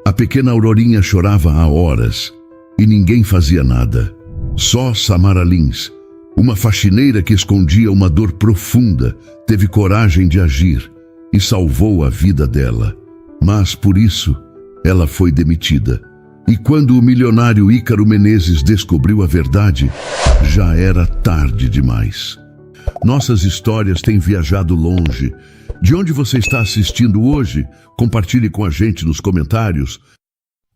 A pequena Aurorinha chorava há horas e ninguém fazia nada. Só Samara Lins, uma faxineira que escondia uma dor profunda, teve coragem de agir e salvou a vida dela. Mas, por isso, ela foi demitida. E quando o milionário Ícaro Menezes descobriu a verdade, já era tarde demais. Nossas histórias têm viajado longe. De onde você está assistindo hoje? Compartilhe com a gente nos comentários.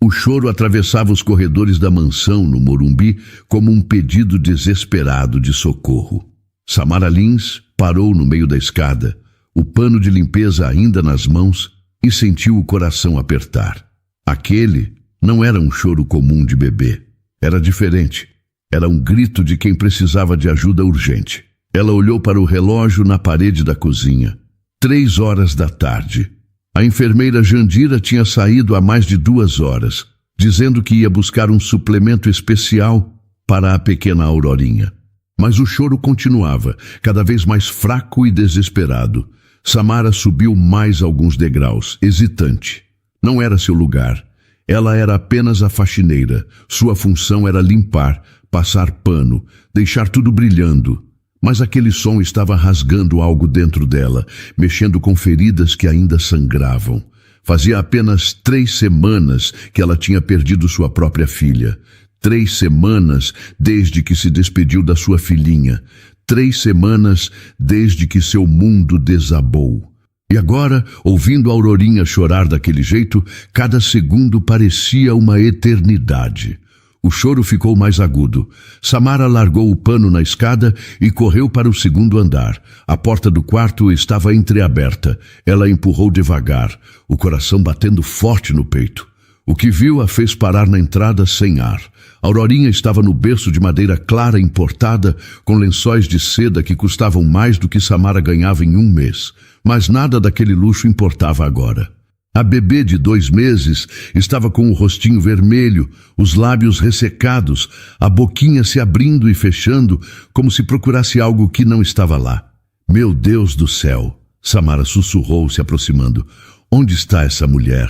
O choro atravessava os corredores da mansão no Morumbi como um pedido desesperado de socorro. Samara Lins parou no meio da escada, o pano de limpeza ainda nas mãos, e sentiu o coração apertar. Aquele não era um choro comum de bebê. Era diferente. Era um grito de quem precisava de ajuda urgente. Ela olhou para o relógio na parede da cozinha. 3 horas da tarde. A enfermeira Jandira tinha saído há mais de 2 horas, dizendo que ia buscar um suplemento especial para a pequena Aurorinha. Mas o choro continuava, cada vez mais fraco e desesperado. Samara subiu mais alguns degraus, hesitante. Não era seu lugar. Ela era apenas a faxineira. Sua função era limpar, passar pano, deixar tudo brilhando. Mas aquele som estava rasgando algo dentro dela, mexendo com feridas que ainda sangravam. Fazia apenas 3 semanas que ela tinha perdido sua própria filha. 3 semanas desde que se despediu da sua filhinha. 3 semanas desde que seu mundo desabou. E agora, ouvindo a Aurorinha chorar daquele jeito, cada segundo parecia uma eternidade. O choro ficou mais agudo. Samara largou o pano na escada e correu para o 2º andar. A porta do quarto estava entreaberta. Ela empurrou devagar, o coração batendo forte no peito. O que viu a fez parar na entrada sem ar. Aurorinha estava no berço de madeira clara importada, com lençóis de seda que custavam mais do que Samara ganhava em 1 mês. Mas nada daquele luxo importava agora. A bebê de 2 meses estava com o rostinho vermelho, os lábios ressecados, a boquinha se abrindo e fechando, como se procurasse algo que não estava lá. Meu Deus do céu! Samara sussurrou, se aproximando. Onde está essa mulher?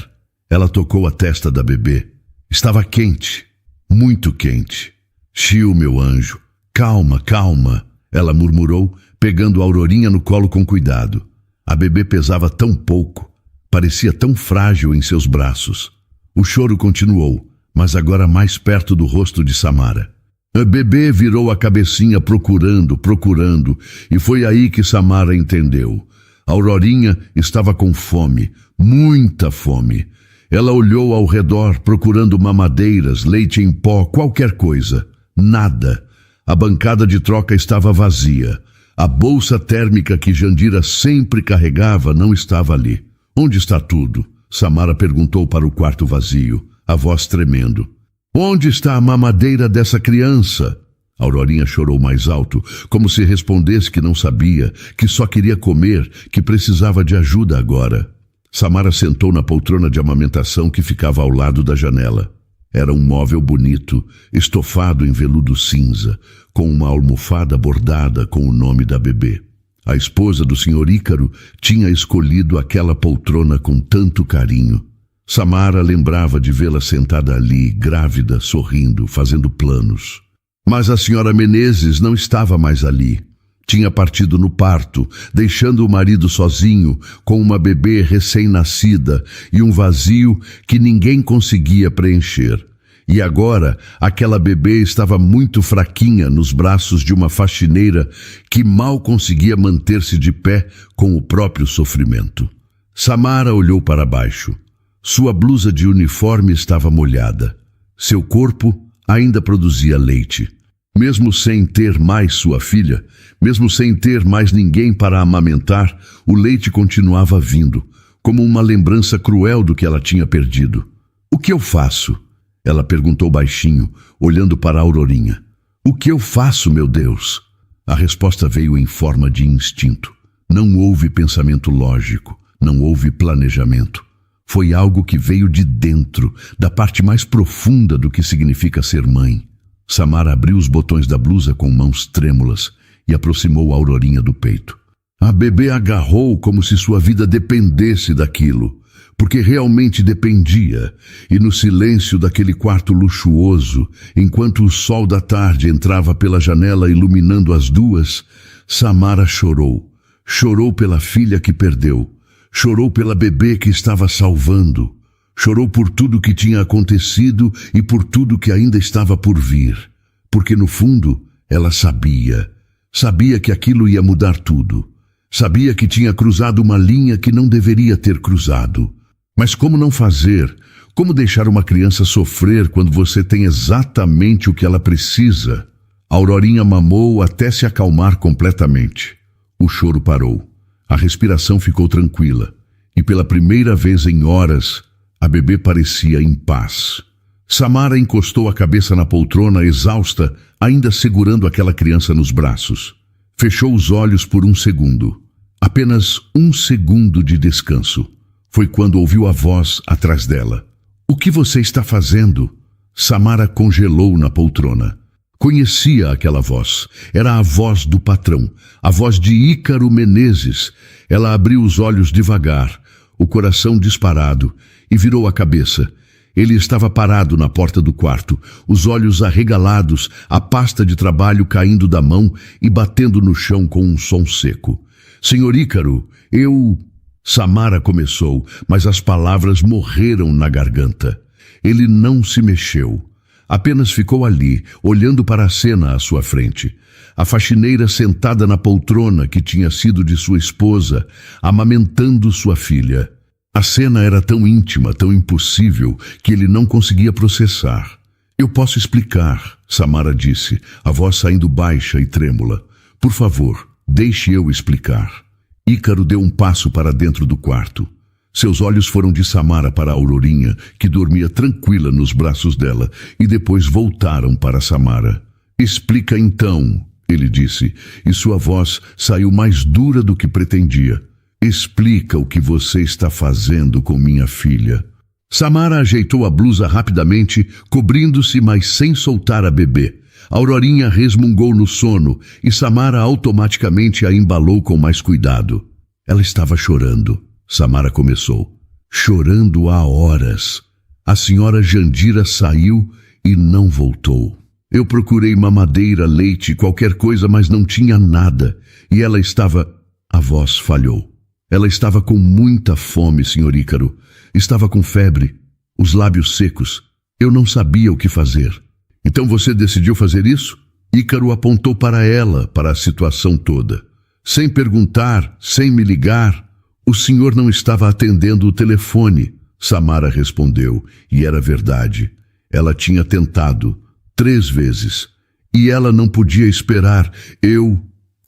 Ela tocou a testa da bebê. Estava quente, muito quente. Chiu, meu anjo. Calma, calma, ela murmurou, pegando a Aurorinha no colo com cuidado. A bebê pesava tão pouco. Parecia tão frágil em seus braços. O choro continuou, mas agora mais perto do rosto de Samara. A bebê virou a cabecinha procurando, e foi aí que Samara entendeu. A Aurorinha estava com fome, muita fome. Ela olhou ao redor procurando mamadeiras, leite em pó, qualquer coisa. Nada. A bancada de troca estava vazia. A bolsa térmica que Jandira sempre carregava não estava ali. Onde está tudo? Samara perguntou para o quarto vazio, a voz tremendo. Onde está a mamadeira dessa criança? Aurorinha chorou mais alto, como se respondesse que não sabia, que só queria comer, que precisava de ajuda agora. Samara sentou na poltrona de amamentação que ficava ao lado da janela. Era um móvel bonito, estofado em veludo cinza, com uma almofada bordada com o nome da bebê. A esposa do Sr. Ícaro tinha escolhido aquela poltrona com tanto carinho. Samara lembrava de vê-la sentada ali, grávida, sorrindo, fazendo planos. Mas a Sra. Menezes não estava mais ali. Tinha partido no parto, deixando o marido sozinho, com uma bebê recém-nascida e um vazio que ninguém conseguia preencher. E agora, aquela bebê estava muito fraquinha nos braços de uma faxineira que mal conseguia manter-se de pé com o próprio sofrimento. Samara olhou para baixo. Sua blusa de uniforme estava molhada. Seu corpo ainda produzia leite. Mesmo sem ter mais sua filha, mesmo sem ter mais ninguém para amamentar, o leite continuava vindo, como uma lembrança cruel do que ela tinha perdido. O que eu faço? Ela perguntou baixinho, olhando para a Aurorinha. O que eu faço, meu Deus? A resposta veio em forma de instinto. Não houve pensamento lógico, não houve planejamento. Foi algo que veio de dentro, da parte mais profunda do que significa ser mãe. Samara abriu os botões da blusa com mãos trêmulas e aproximou a Aurorinha do peito. A bebê agarrou como se sua vida dependesse daquilo. porque realmente dependia, e no silêncio daquele quarto luxuoso, enquanto o sol da tarde entrava pela janela iluminando as duas, Samara chorou. Chorou pela filha que perdeu, chorou pela bebê que estava salvando, chorou por tudo que tinha acontecido e por tudo que ainda estava por vir, porque no fundo ela sabia que aquilo ia mudar tudo, sabia que tinha cruzado uma linha que não deveria ter cruzado. Mas como não fazer? Como deixar uma criança sofrer quando você tem exatamente o que ela precisa? A Aurorinha mamou até se acalmar completamente. O choro parou, a respiração ficou tranquila, e pela primeira vez em horas, a bebê parecia em paz. Samara encostou a cabeça na poltrona, exausta, ainda segurando aquela criança nos braços. Fechou os olhos por um segundo. Apenas um segundo de descanso. Foi quando ouviu a voz atrás dela. "O que você está fazendo?" Samara congelou na poltrona. Conhecia aquela voz. Era a voz do patrão, a voz de Ícaro Menezes. Ela abriu os olhos devagar, o coração disparado, e virou a cabeça. Ele estava parado na porta do quarto, os olhos arregalados, a pasta de trabalho caindo da mão e batendo no chão com um som seco. "Senhor Ícaro, Samara começou, mas as palavras morreram na garganta. Ele não se mexeu. Apenas ficou ali, olhando para a cena à sua frente. A faxineira sentada na poltrona que tinha sido de sua esposa, amamentando sua filha. A cena era tão íntima, tão impossível, que ele não conseguia processar. "Eu posso explicar", Samara disse, a voz saindo baixa e trêmula. "Por favor, deixe eu explicar." Ícaro deu um passo para dentro do quarto. Seus olhos foram de Samara para a Aurorinha, que dormia tranquila nos braços dela, e depois voltaram para Samara. "Explica então", ele disse, e sua voz saiu mais dura do que pretendia. "Explica o que você está fazendo com minha filha." Samara ajeitou a blusa rapidamente, cobrindo-se, mas sem soltar a bebê. Aurorinha resmungou no sono e Samara automaticamente a embalou com mais cuidado. Ela estava chorando. Samara começou. "Chorando há horas. A senhora Jandira saiu e não voltou. Eu procurei mamadeira, leite, qualquer coisa, mas não tinha nada. E ela estava..." A voz falhou. "Ela estava com muita fome, senhor Ícaro. Estava com febre, os lábios secos. Eu não sabia o que fazer." "Então você decidiu fazer isso?" Ícaro apontou para ela, para a situação toda. "Sem perguntar, sem me ligar, o senhor não estava atendendo o telefone." Samara respondeu, e era verdade. Ela tinha tentado 3 vezes. E ela não podia esperar.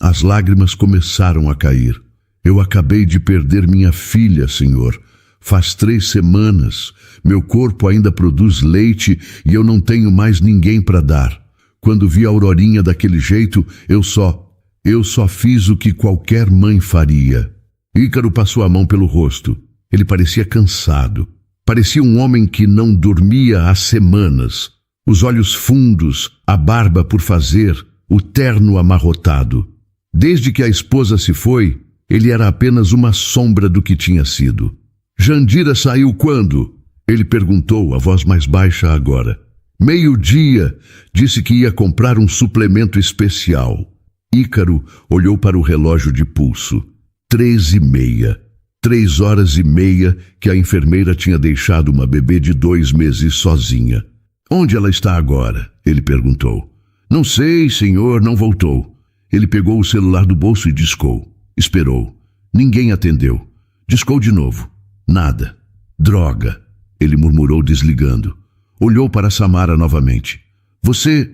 As lágrimas começaram a cair. "Eu acabei de perder minha filha, senhor. Faz 3 semanas. Meu corpo ainda produz leite e eu não tenho mais ninguém para dar. Quando vi a Aurorinha daquele jeito, eu só fiz o que qualquer mãe faria." Ícaro passou a mão pelo rosto. Ele parecia cansado. Parecia um homem que não dormia há semanas. Os olhos fundos, a barba por fazer, o terno amarrotado. Desde que a esposa se foi, ele era apenas uma sombra do que tinha sido. "Jandira saiu quando?" Ele perguntou, a voz mais baixa agora. "Meio-dia. Disse que ia comprar um suplemento especial." Ícaro olhou para o relógio de pulso. 3h30. 3h30 que a enfermeira tinha deixado uma bebê de 2 meses sozinha. "Onde ela está agora?" ele perguntou. "Não sei, senhor, não voltou." Ele pegou o celular do bolso e discou. Esperou. Ninguém atendeu. Discou de novo. Nada. "Droga", ele murmurou desligando. Olhou para Samara novamente. Você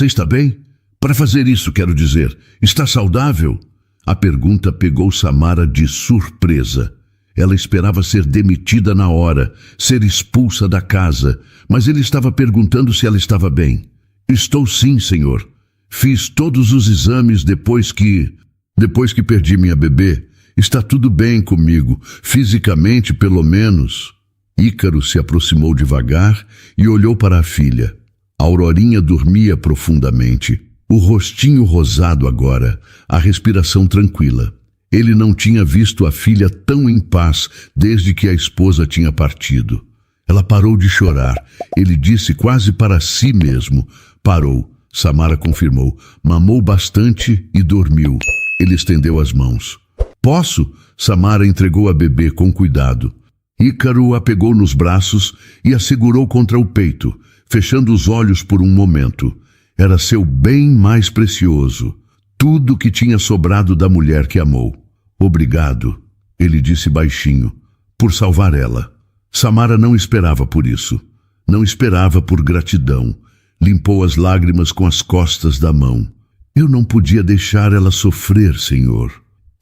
está bem? Para fazer isso, quero dizer. Está saudável?" A pergunta pegou Samara de surpresa. Ela esperava ser demitida na hora, ser expulsa da casa, mas ele estava perguntando se ela estava bem. "Estou sim, senhor. Fiz todos os exames depois que perdi minha bebê. Está tudo bem comigo, fisicamente pelo menos." Ícaro se aproximou devagar e olhou para a filha. A Aurorinha dormia profundamente, o rostinho rosado agora, a respiração tranquila. Ele não tinha visto a filha tão em paz desde que a esposa tinha partido. Ela parou de chorar. Ele disse quase para si mesmo. Parou. Samara confirmou. Mamou bastante e dormiu. Ele estendeu as mãos. Posso? Samara entregou a bebê com cuidado. Ícaro a pegou nos braços e a segurou contra o peito, fechando os olhos por um momento. Era seu bem mais precioso. Tudo que tinha sobrado da mulher que amou. Obrigado, ele disse baixinho, por salvar ela. Samara não esperava por isso. Não esperava por gratidão. Limpou as lágrimas com as costas da mão. Eu não podia deixar ela sofrer, senhor.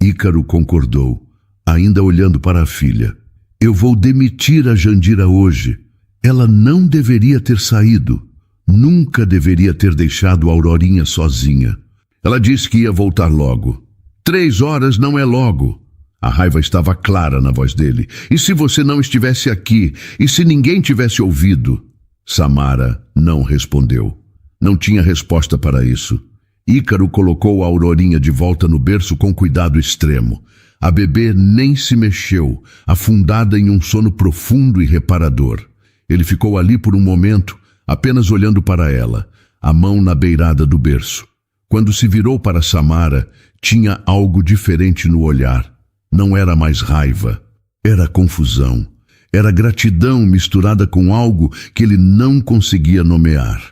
Ícaro concordou, ainda olhando para a filha. Eu vou demitir a Jandira hoje. Ela não deveria ter saído. Nunca deveria ter deixado a Aurorinha sozinha. Ela disse que ia voltar logo. 3 horas não é logo. A raiva estava clara na voz dele. E se você não estivesse aqui? E se ninguém tivesse ouvido? Samara não respondeu. Não tinha resposta para isso. Ícaro colocou a Aurorinha de volta no berço com cuidado extremo. A bebê nem se mexeu, afundada em um sono profundo e reparador. Ele ficou ali por um momento, apenas olhando para ela, a mão na beirada do berço. Quando se virou para Samara, tinha algo diferente no olhar. Não era mais raiva, era confusão. Era gratidão misturada com algo que ele não conseguia nomear.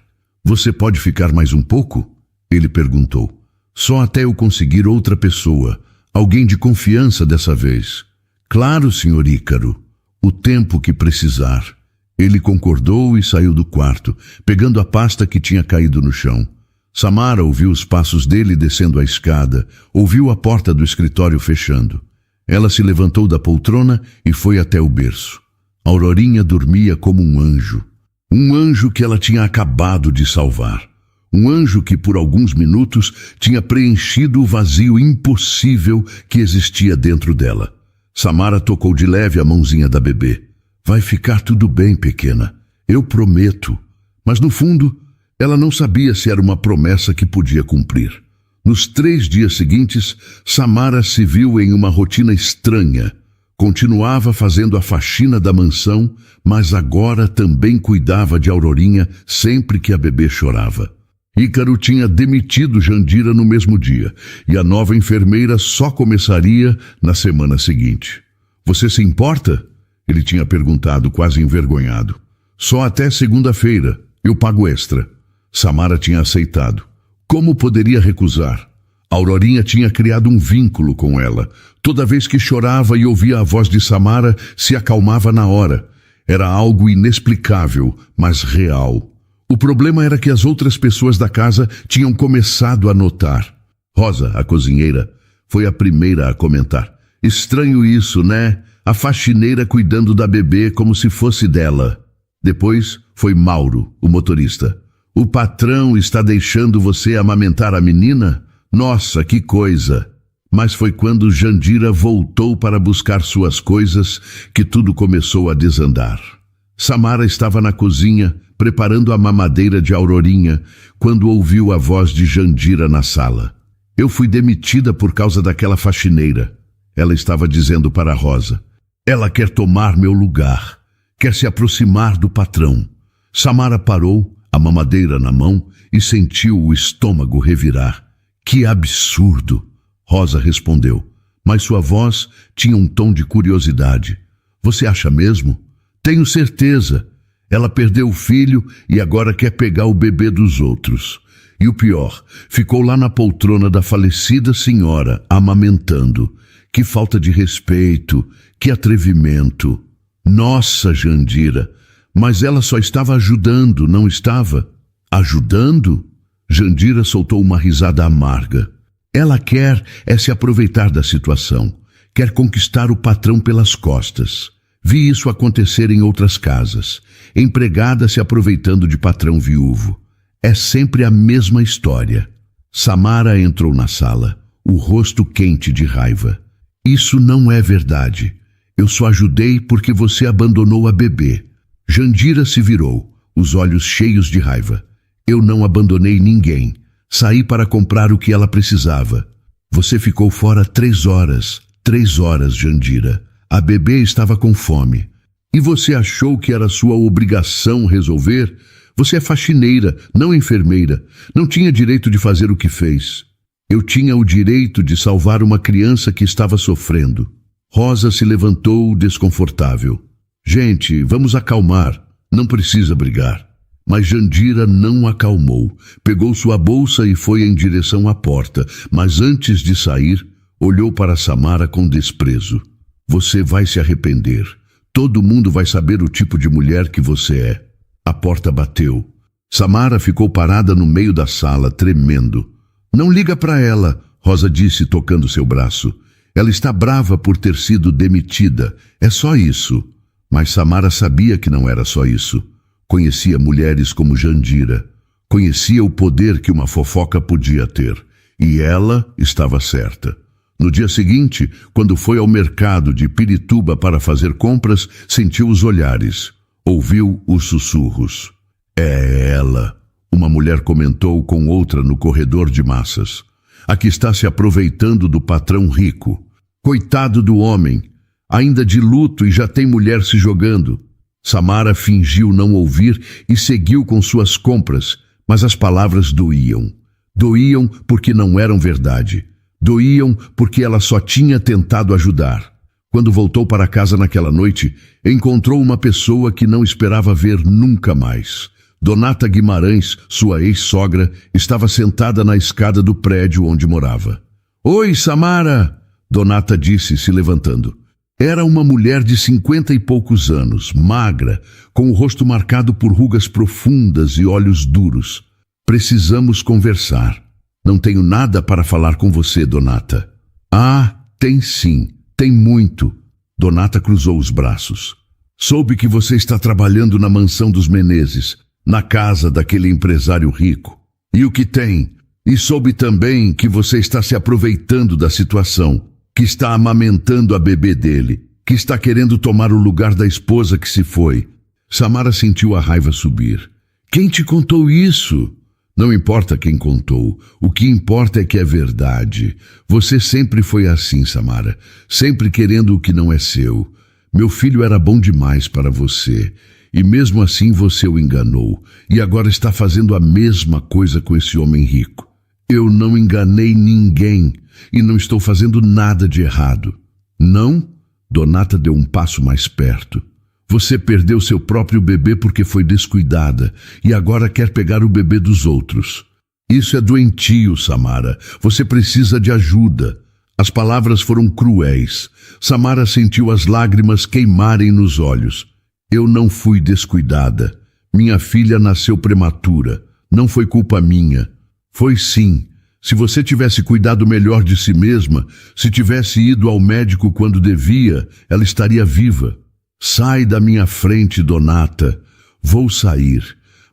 Você pode ficar mais um pouco? Ele perguntou. Só até eu conseguir outra pessoa, alguém de confiança dessa vez. Claro, senhor Ícaro, o tempo que precisar. Ele concordou e saiu do quarto, pegando a pasta que tinha caído no chão. Samara ouviu os passos dele descendo a escada, ouviu a porta do escritório fechando. Ela se levantou da poltrona e foi até o berço. Aurorinha dormia como um anjo que ela tinha acabado de salvar. Um anjo que por alguns minutos tinha preenchido o vazio impossível que existia dentro dela. Samara tocou de leve a mãozinha da bebê. Vai ficar tudo bem, pequena. Eu prometo. Mas no fundo, ela não sabia se era uma promessa que podia cumprir. Nos 3 dias seguintes, Samara se viu em uma rotina estranha. Continuava fazendo a faxina da mansão, mas agora também cuidava de Aurorinha sempre que a bebê chorava. Ícaro tinha demitido Jandira no mesmo dia, e a nova enfermeira só começaria na semana seguinte. Você se importa? Ele tinha perguntado, quase envergonhado. Só até segunda-feira, eu pago extra. Samara tinha aceitado. Como poderia recusar? Aurorinha tinha criado um vínculo com ela. Toda vez que chorava e ouvia a voz de Samara, se acalmava na hora. Era algo inexplicável, mas real. O problema era que as outras pessoas da casa tinham começado a notar. Rosa, a cozinheira, foi a primeira a comentar. Estranho isso, né? A faxineira cuidando da bebê como se fosse dela. Depois foi Mauro, o motorista. O patrão está deixando você amamentar a menina? Nossa, que coisa! Mas foi quando Jandira voltou para buscar suas coisas que tudo começou a desandar. Samara estava na cozinha, preparando a mamadeira de Aurorinha, quando ouviu a voz de Jandira na sala. Eu fui demitida por causa daquela faxineira. Ela estava dizendo para Rosa. Ela quer tomar meu lugar, quer se aproximar do patrão. Samara parou, a mamadeira na mão, e sentiu o estômago revirar. Que absurdo! Rosa respondeu, mas sua voz tinha um tom de curiosidade. Você acha mesmo? Tenho certeza. Ela perdeu o filho e agora quer pegar o bebê dos outros. E o pior, ficou lá na poltrona da falecida senhora, amamentando. Que falta de respeito, que atrevimento. Nossa, Jandira, mas ela só estava ajudando, não estava? Ajudando? Jandira soltou uma risada amarga. Ela quer se aproveitar da situação. Quer conquistar o patrão pelas costas. Vi isso acontecer em outras casas. Empregada se aproveitando de patrão viúvo. É sempre a mesma história. Samara entrou na sala, o rosto quente de raiva. Isso não é verdade. Eu só ajudei porque você abandonou a bebê. Jandira se virou, os olhos cheios de raiva. Eu não abandonei ninguém. Saí para comprar o que ela precisava. Você ficou fora 3 horas. 3 horas, Jandira. A bebê estava com fome. E você achou que era sua obrigação resolver? Você é faxineira, não enfermeira. Não tinha direito de fazer o que fez. Eu tinha o direito de salvar uma criança que estava sofrendo. Rosa se levantou desconfortável. Gente, vamos acalmar. Não precisa brigar. Mas Jandira não acalmou. Pegou sua bolsa e foi em direção à porta. Mas antes de sair, olhou para Samara com desprezo. Você vai se arrepender. Todo mundo vai saber o tipo de mulher que você é. A porta bateu. Samara ficou parada no meio da sala, tremendo. Não liga para ela, Rosa disse, tocando seu braço. Ela está brava por ter sido demitida. É só isso. Mas Samara sabia que não era só isso. Conhecia mulheres como Jandira. Conhecia o poder que uma fofoca podia ter. E ela estava certa. No dia seguinte, quando foi ao mercado de Pirituba para fazer compras, sentiu os olhares. Ouviu os sussurros. É ela, uma mulher comentou com outra no corredor de massas. A que está se aproveitando do patrão rico. Coitado do homem, ainda de luto e já tem mulher se jogando. Samara fingiu não ouvir e seguiu com suas compras, mas as palavras doíam. Doíam porque não eram verdade. Doíam porque ela só tinha tentado ajudar. Quando voltou para casa naquela noite, encontrou uma pessoa que não esperava ver nunca mais. Donata Guimarães, sua ex-sogra, estava sentada na escada do prédio onde morava. Oi, Samara! Donata disse, se levantando. Era uma mulher de 50 e poucos anos, magra, com o rosto marcado por rugas profundas e olhos duros. Precisamos conversar. Não tenho nada para falar com você, Donata. Ah, tem sim, tem muito. Donata cruzou os braços. Soube que você está trabalhando na mansão dos Menezes, na casa daquele empresário rico. E o que tem? E soube também que você está se aproveitando da situação, que está amamentando a bebê dele, que está querendo tomar o lugar da esposa que se foi. Samara sentiu a raiva subir. Quem te contou isso? Não importa quem contou, o que importa é que é verdade. Você sempre foi assim, Samara, sempre querendo o que não é seu. Meu filho era bom demais para você, e mesmo assim você o enganou, e agora está fazendo a mesma coisa com esse homem rico. Eu não enganei ninguém, e não estou fazendo nada de errado. Não? Donata deu um passo mais perto. Você perdeu seu próprio bebê porque foi descuidada e agora quer pegar o bebê dos outros. Isso é doentio, Samara. Você precisa de ajuda. As palavras foram cruéis. Samara sentiu as lágrimas queimarem nos olhos. Eu não fui descuidada. Minha filha nasceu prematura. Não foi culpa minha. Foi sim. Se você tivesse cuidado melhor de si mesma, se tivesse ido ao médico quando devia, ela estaria viva. Sai da minha frente, Donata. Vou sair,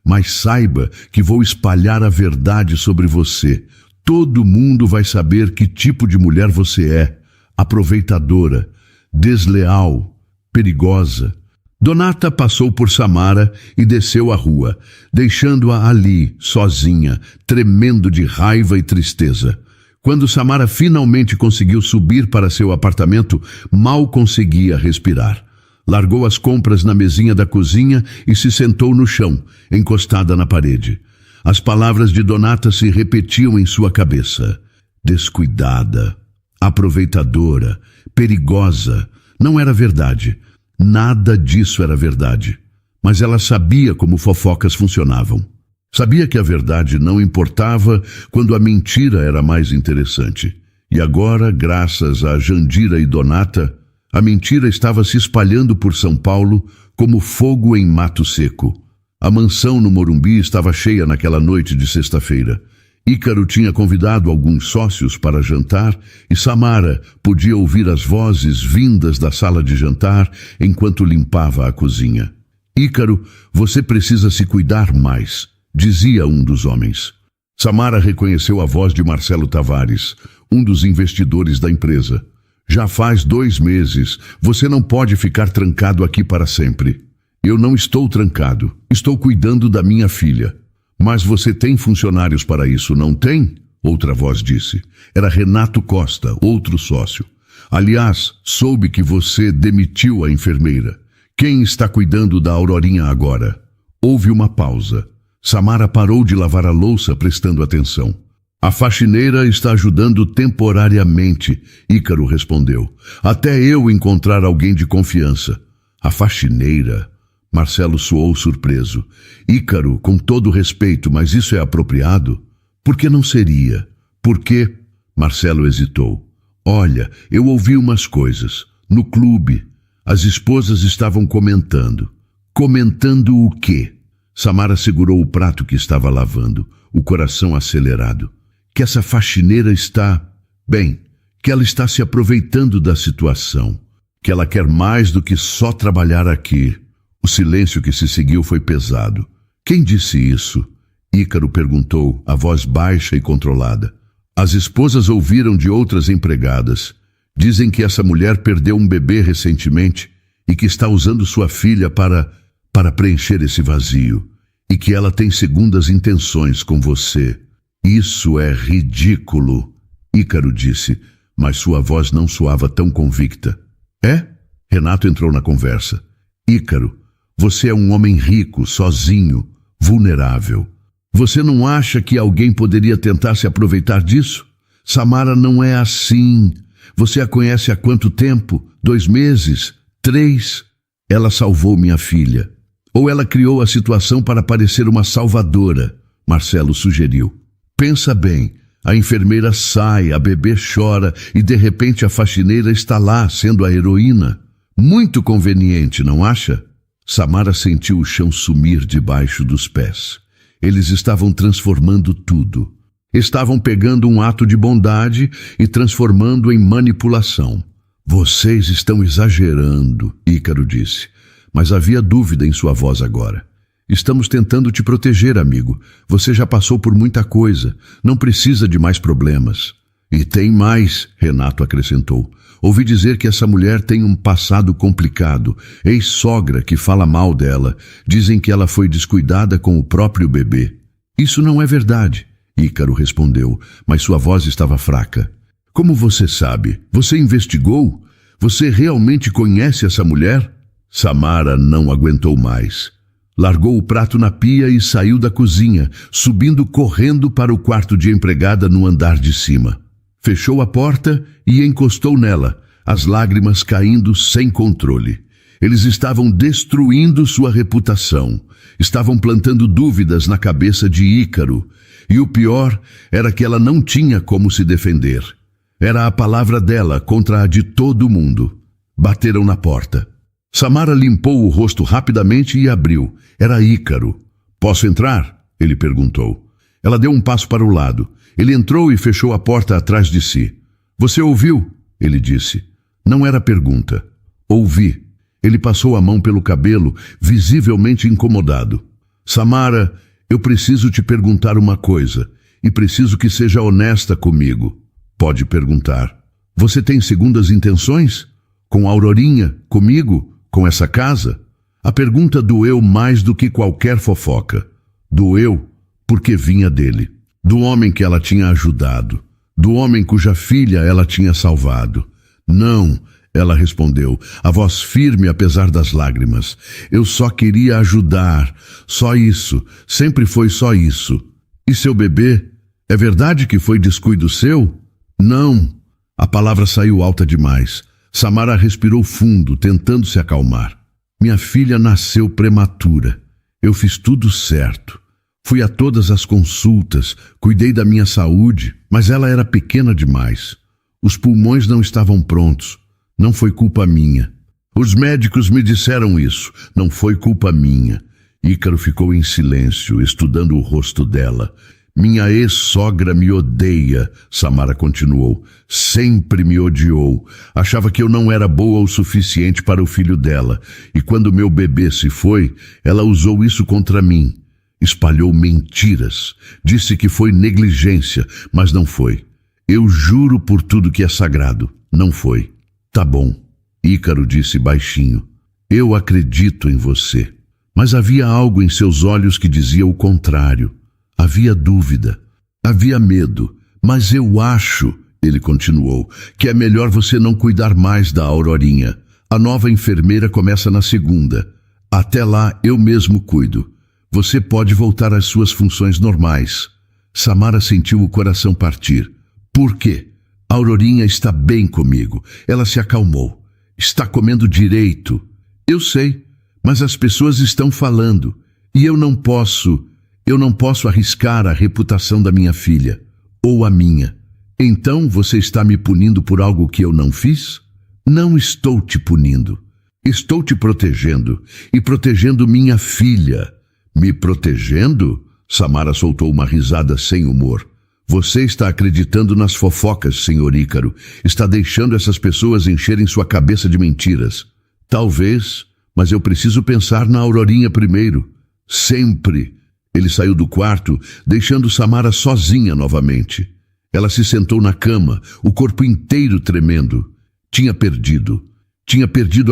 mas saiba que vou espalhar a verdade sobre você. Todo mundo vai saber que tipo de mulher você é. Aproveitadora, desleal, perigosa. Donata passou por Samara e desceu a rua, deixando-a ali, sozinha, tremendo de raiva e tristeza. Quando Samara finalmente conseguiu subir para seu apartamento, mal conseguia respirar. Largou as compras na mesinha da cozinha e se sentou no chão, encostada na parede. As palavras de Donata se repetiam em sua cabeça. Descuidada, aproveitadora, perigosa. Não era verdade. Nada disso era verdade. Mas ela sabia como fofocas funcionavam. Sabia que a verdade não importava quando a mentira era mais interessante. E agora, graças a Jandira e Donata, a mentira estava se espalhando por São Paulo como fogo em mato seco. A mansão no Morumbi estava cheia naquela noite de sexta-feira. Ícaro tinha convidado alguns sócios para jantar e Samara podia ouvir as vozes vindas da sala de jantar enquanto limpava a cozinha. Ícaro, você precisa se cuidar mais, dizia um dos homens. Samara reconheceu a voz de Marcelo Tavares, um dos investidores da empresa. Já faz 2 meses, você não pode ficar trancado aqui para sempre. Eu não estou trancado, estou cuidando da minha filha. Mas você tem funcionários para isso, não tem? outra voz disse. Era Renato Costa, outro sócio. Aliás, soube que você demitiu a enfermeira. Quem está cuidando da Aurorinha agora? Houve uma pausa. Samara parou de lavar a louça, prestando atenção. A faxineira está ajudando temporariamente, Ícaro respondeu. Até eu encontrar alguém de confiança. A faxineira? Marcelo soou surpreso. Ícaro, com todo respeito, mas isso é apropriado? Por que não seria? Por quê? Marcelo hesitou. Olha, eu ouvi umas coisas. No clube, as esposas estavam comentando. Comentando o quê? Samara segurou o prato que estava lavando, o coração acelerado. Que essa faxineira está... Bem, que ela está se aproveitando da situação. Que ela quer mais do que só trabalhar aqui. O silêncio que se seguiu foi pesado. Quem disse isso? Ícaro perguntou, a voz baixa e controlada. As esposas ouviram de outras empregadas. Dizem que essa mulher perdeu um bebê recentemente e que está usando sua filha para preencher esse vazio. E que ela tem segundas intenções com você. Isso é ridículo, Ícaro disse, mas sua voz não soava tão convicta. É? Renato entrou na conversa. Ícaro, você é um homem rico, sozinho, vulnerável. Você não acha que alguém poderia tentar se aproveitar disso? Samara não é assim. Você a conhece há quanto tempo? 2 meses? 3? Ela salvou minha filha. Ou ela criou a situação para parecer uma salvadora, Marcelo sugeriu. Pensa bem, a enfermeira sai, a bebê chora e de repente a faxineira está lá, sendo a heroína. Muito conveniente, não acha? Samara sentiu o chão sumir debaixo dos pés. Eles estavam transformando tudo. Estavam pegando um ato de bondade e transformando em manipulação. Vocês estão exagerando, Ícaro disse. Mas havia dúvida em sua voz agora. Estamos tentando te proteger, amigo. Você já passou por muita coisa. Não precisa de mais problemas. E tem mais, Renato acrescentou. Ouvi dizer que essa mulher tem um passado complicado. Ex-sogra que fala mal dela. Dizem que ela foi descuidada com o próprio bebê. Isso não é verdade, Ícaro respondeu, mas sua voz estava fraca. Como você sabe? Você investigou? Você realmente conhece essa mulher? Samara não aguentou mais. Largou o prato na pia e saiu da cozinha, subindo correndo para o quarto de empregada no andar de cima. Fechou a porta e encostou nela, as lágrimas caindo sem controle. Eles estavam destruindo sua reputação. Estavam plantando dúvidas na cabeça de Ícaro. E o pior era que ela não tinha como se defender. Era a palavra dela contra a de todo mundo. Bateram na porta. Samara limpou o rosto rapidamente e abriu. Era Ícaro. Posso entrar? Ele perguntou. Ela deu um passo para o lado. Ele entrou e fechou a porta atrás de si. Você ouviu? Ele disse. Não era pergunta. Ouvi. Ele passou a mão pelo cabelo, visivelmente incomodado. Samara, eu preciso te perguntar uma coisa, e preciso que seja honesta comigo. Pode perguntar. Você tem segundas intenções? Com a Aurorinha? Comigo? Com essa casa? A pergunta doeu mais do que qualquer fofoca. Doeu porque vinha dele. Do homem que ela tinha ajudado. Do homem cuja filha ela tinha salvado. Não, ela respondeu, a voz firme apesar das lágrimas. Eu só queria ajudar. Só isso. Sempre foi só isso. E seu bebê? É verdade que foi descuido seu? Não. A palavra saiu alta demais. Samara respirou fundo, tentando se acalmar. Minha filha nasceu prematura. Eu fiz tudo certo. Fui a todas as consultas, cuidei da minha saúde, mas ela era pequena demais. Os pulmões não estavam prontos. Não foi culpa minha. Os médicos me disseram isso. Não foi culpa minha. Ícaro ficou em silêncio, estudando o rosto dela. Minha ex-sogra me odeia, Samara continuou. Sempre me odiou. Achava que eu não era boa o suficiente para o filho dela. E quando meu bebê se foi, ela usou isso contra mim. Espalhou mentiras. Disse que foi negligência, mas não foi. Eu juro por tudo que é sagrado. Não foi. Tá bom, Ícaro disse baixinho. Eu acredito em você. Mas havia algo em seus olhos que dizia o contrário. Havia dúvida, havia medo, Mas eu acho, ele continuou, que é melhor você não cuidar mais da Aurorinha. A nova enfermeira começa na segunda. Até lá eu mesmo cuido. Você pode voltar às suas funções normais. Samara sentiu o coração partir. Por quê? A Aurorinha está bem comigo. Ela se acalmou. Está comendo direito. Eu sei, mas as pessoas estão falando. E eu não posso arriscar a reputação da minha filha. Ou a minha. Então você está me punindo por algo que eu não fiz? Não estou te punindo. Estou te protegendo e protegendo minha filha. Me protegendo? Samara soltou uma risada sem humor. Você está acreditando nas fofocas, senhor Ícaro. Está deixando essas pessoas encherem sua cabeça de mentiras. Talvez, mas eu preciso pensar na Aurorinha primeiro. Sempre. Ele saiu do quarto, deixando Samara sozinha novamente. Ela se sentou na cama, o corpo inteiro tremendo. Tinha perdido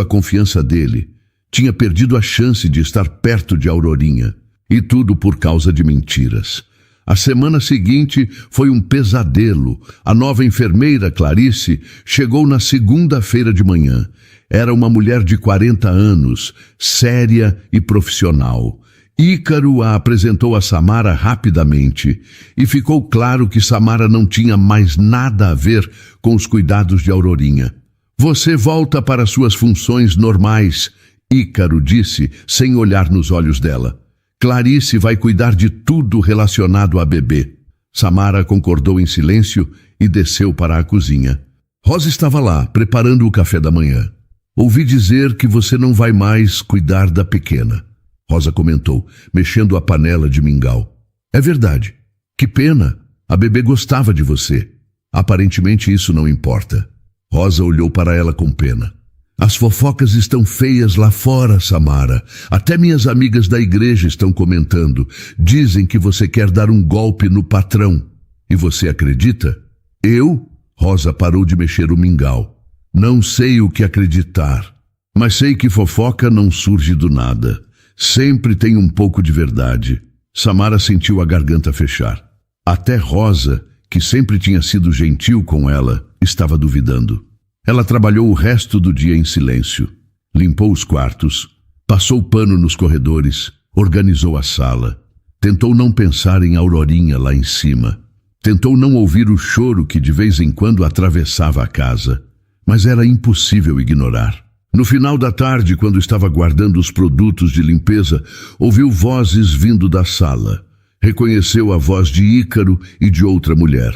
a confiança dele. Tinha perdido a chance de estar perto de Aurorinha. E tudo por causa de mentiras. A semana seguinte foi um pesadelo. A nova enfermeira, Clarice, chegou na segunda-feira de manhã. Era uma mulher de 40 anos, séria e profissional. Ícaro a apresentou a Samara rapidamente e ficou claro que Samara não tinha mais nada a ver com os cuidados de Aurorinha. Você volta para suas funções normais, Ícaro disse, sem olhar nos olhos dela. Clarice vai cuidar de tudo relacionado a bebê. Samara concordou em silêncio e desceu para a cozinha. Rosa estava lá, preparando o café da manhã. Ouvi dizer que você não vai mais cuidar da pequena. Rosa comentou, mexendo a panela de mingau. É verdade. Que pena. A bebê gostava de você. Aparentemente isso não importa. Rosa olhou para ela com pena. As fofocas estão feias lá fora, Samara. Até minhas amigas da igreja estão comentando. Dizem que você quer dar um golpe no patrão. E você acredita? Eu? Rosa parou de mexer o mingau. Não sei o que acreditar. Mas sei que fofoca não surge do nada. Sempre tem um pouco de verdade. Samara sentiu a garganta fechar. Até Rosa, que sempre tinha sido gentil com ela, estava duvidando. Ela trabalhou o resto do dia em silêncio. Limpou os quartos, passou pano nos corredores, organizou a sala. Tentou não pensar em Aurorinha lá em cima. Tentou não ouvir o choro que de vez em quando atravessava a casa. Mas era impossível ignorar. No final da tarde, quando estava guardando os produtos de limpeza, ouviu vozes vindo da sala. Reconheceu a voz de Ícaro e de outra mulher.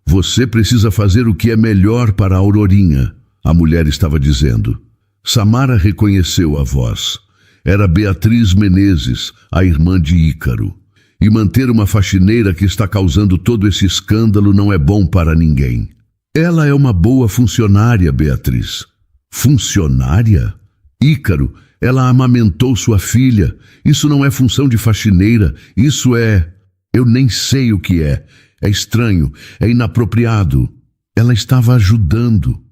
Você precisa fazer o que é melhor para a Aurorinha, a mulher estava dizendo. Samara reconheceu a voz. Era Beatriz Menezes, a irmã de Ícaro. E manter uma faxineira que está causando todo esse escândalo não é bom para ninguém. Ela é uma boa funcionária, Beatriz. Funcionária? Ícaro, ela amamentou sua filha. Isso não é função de faxineira, isso é... Eu nem sei o que é. É estranho, é inapropriado. Ela estava ajudando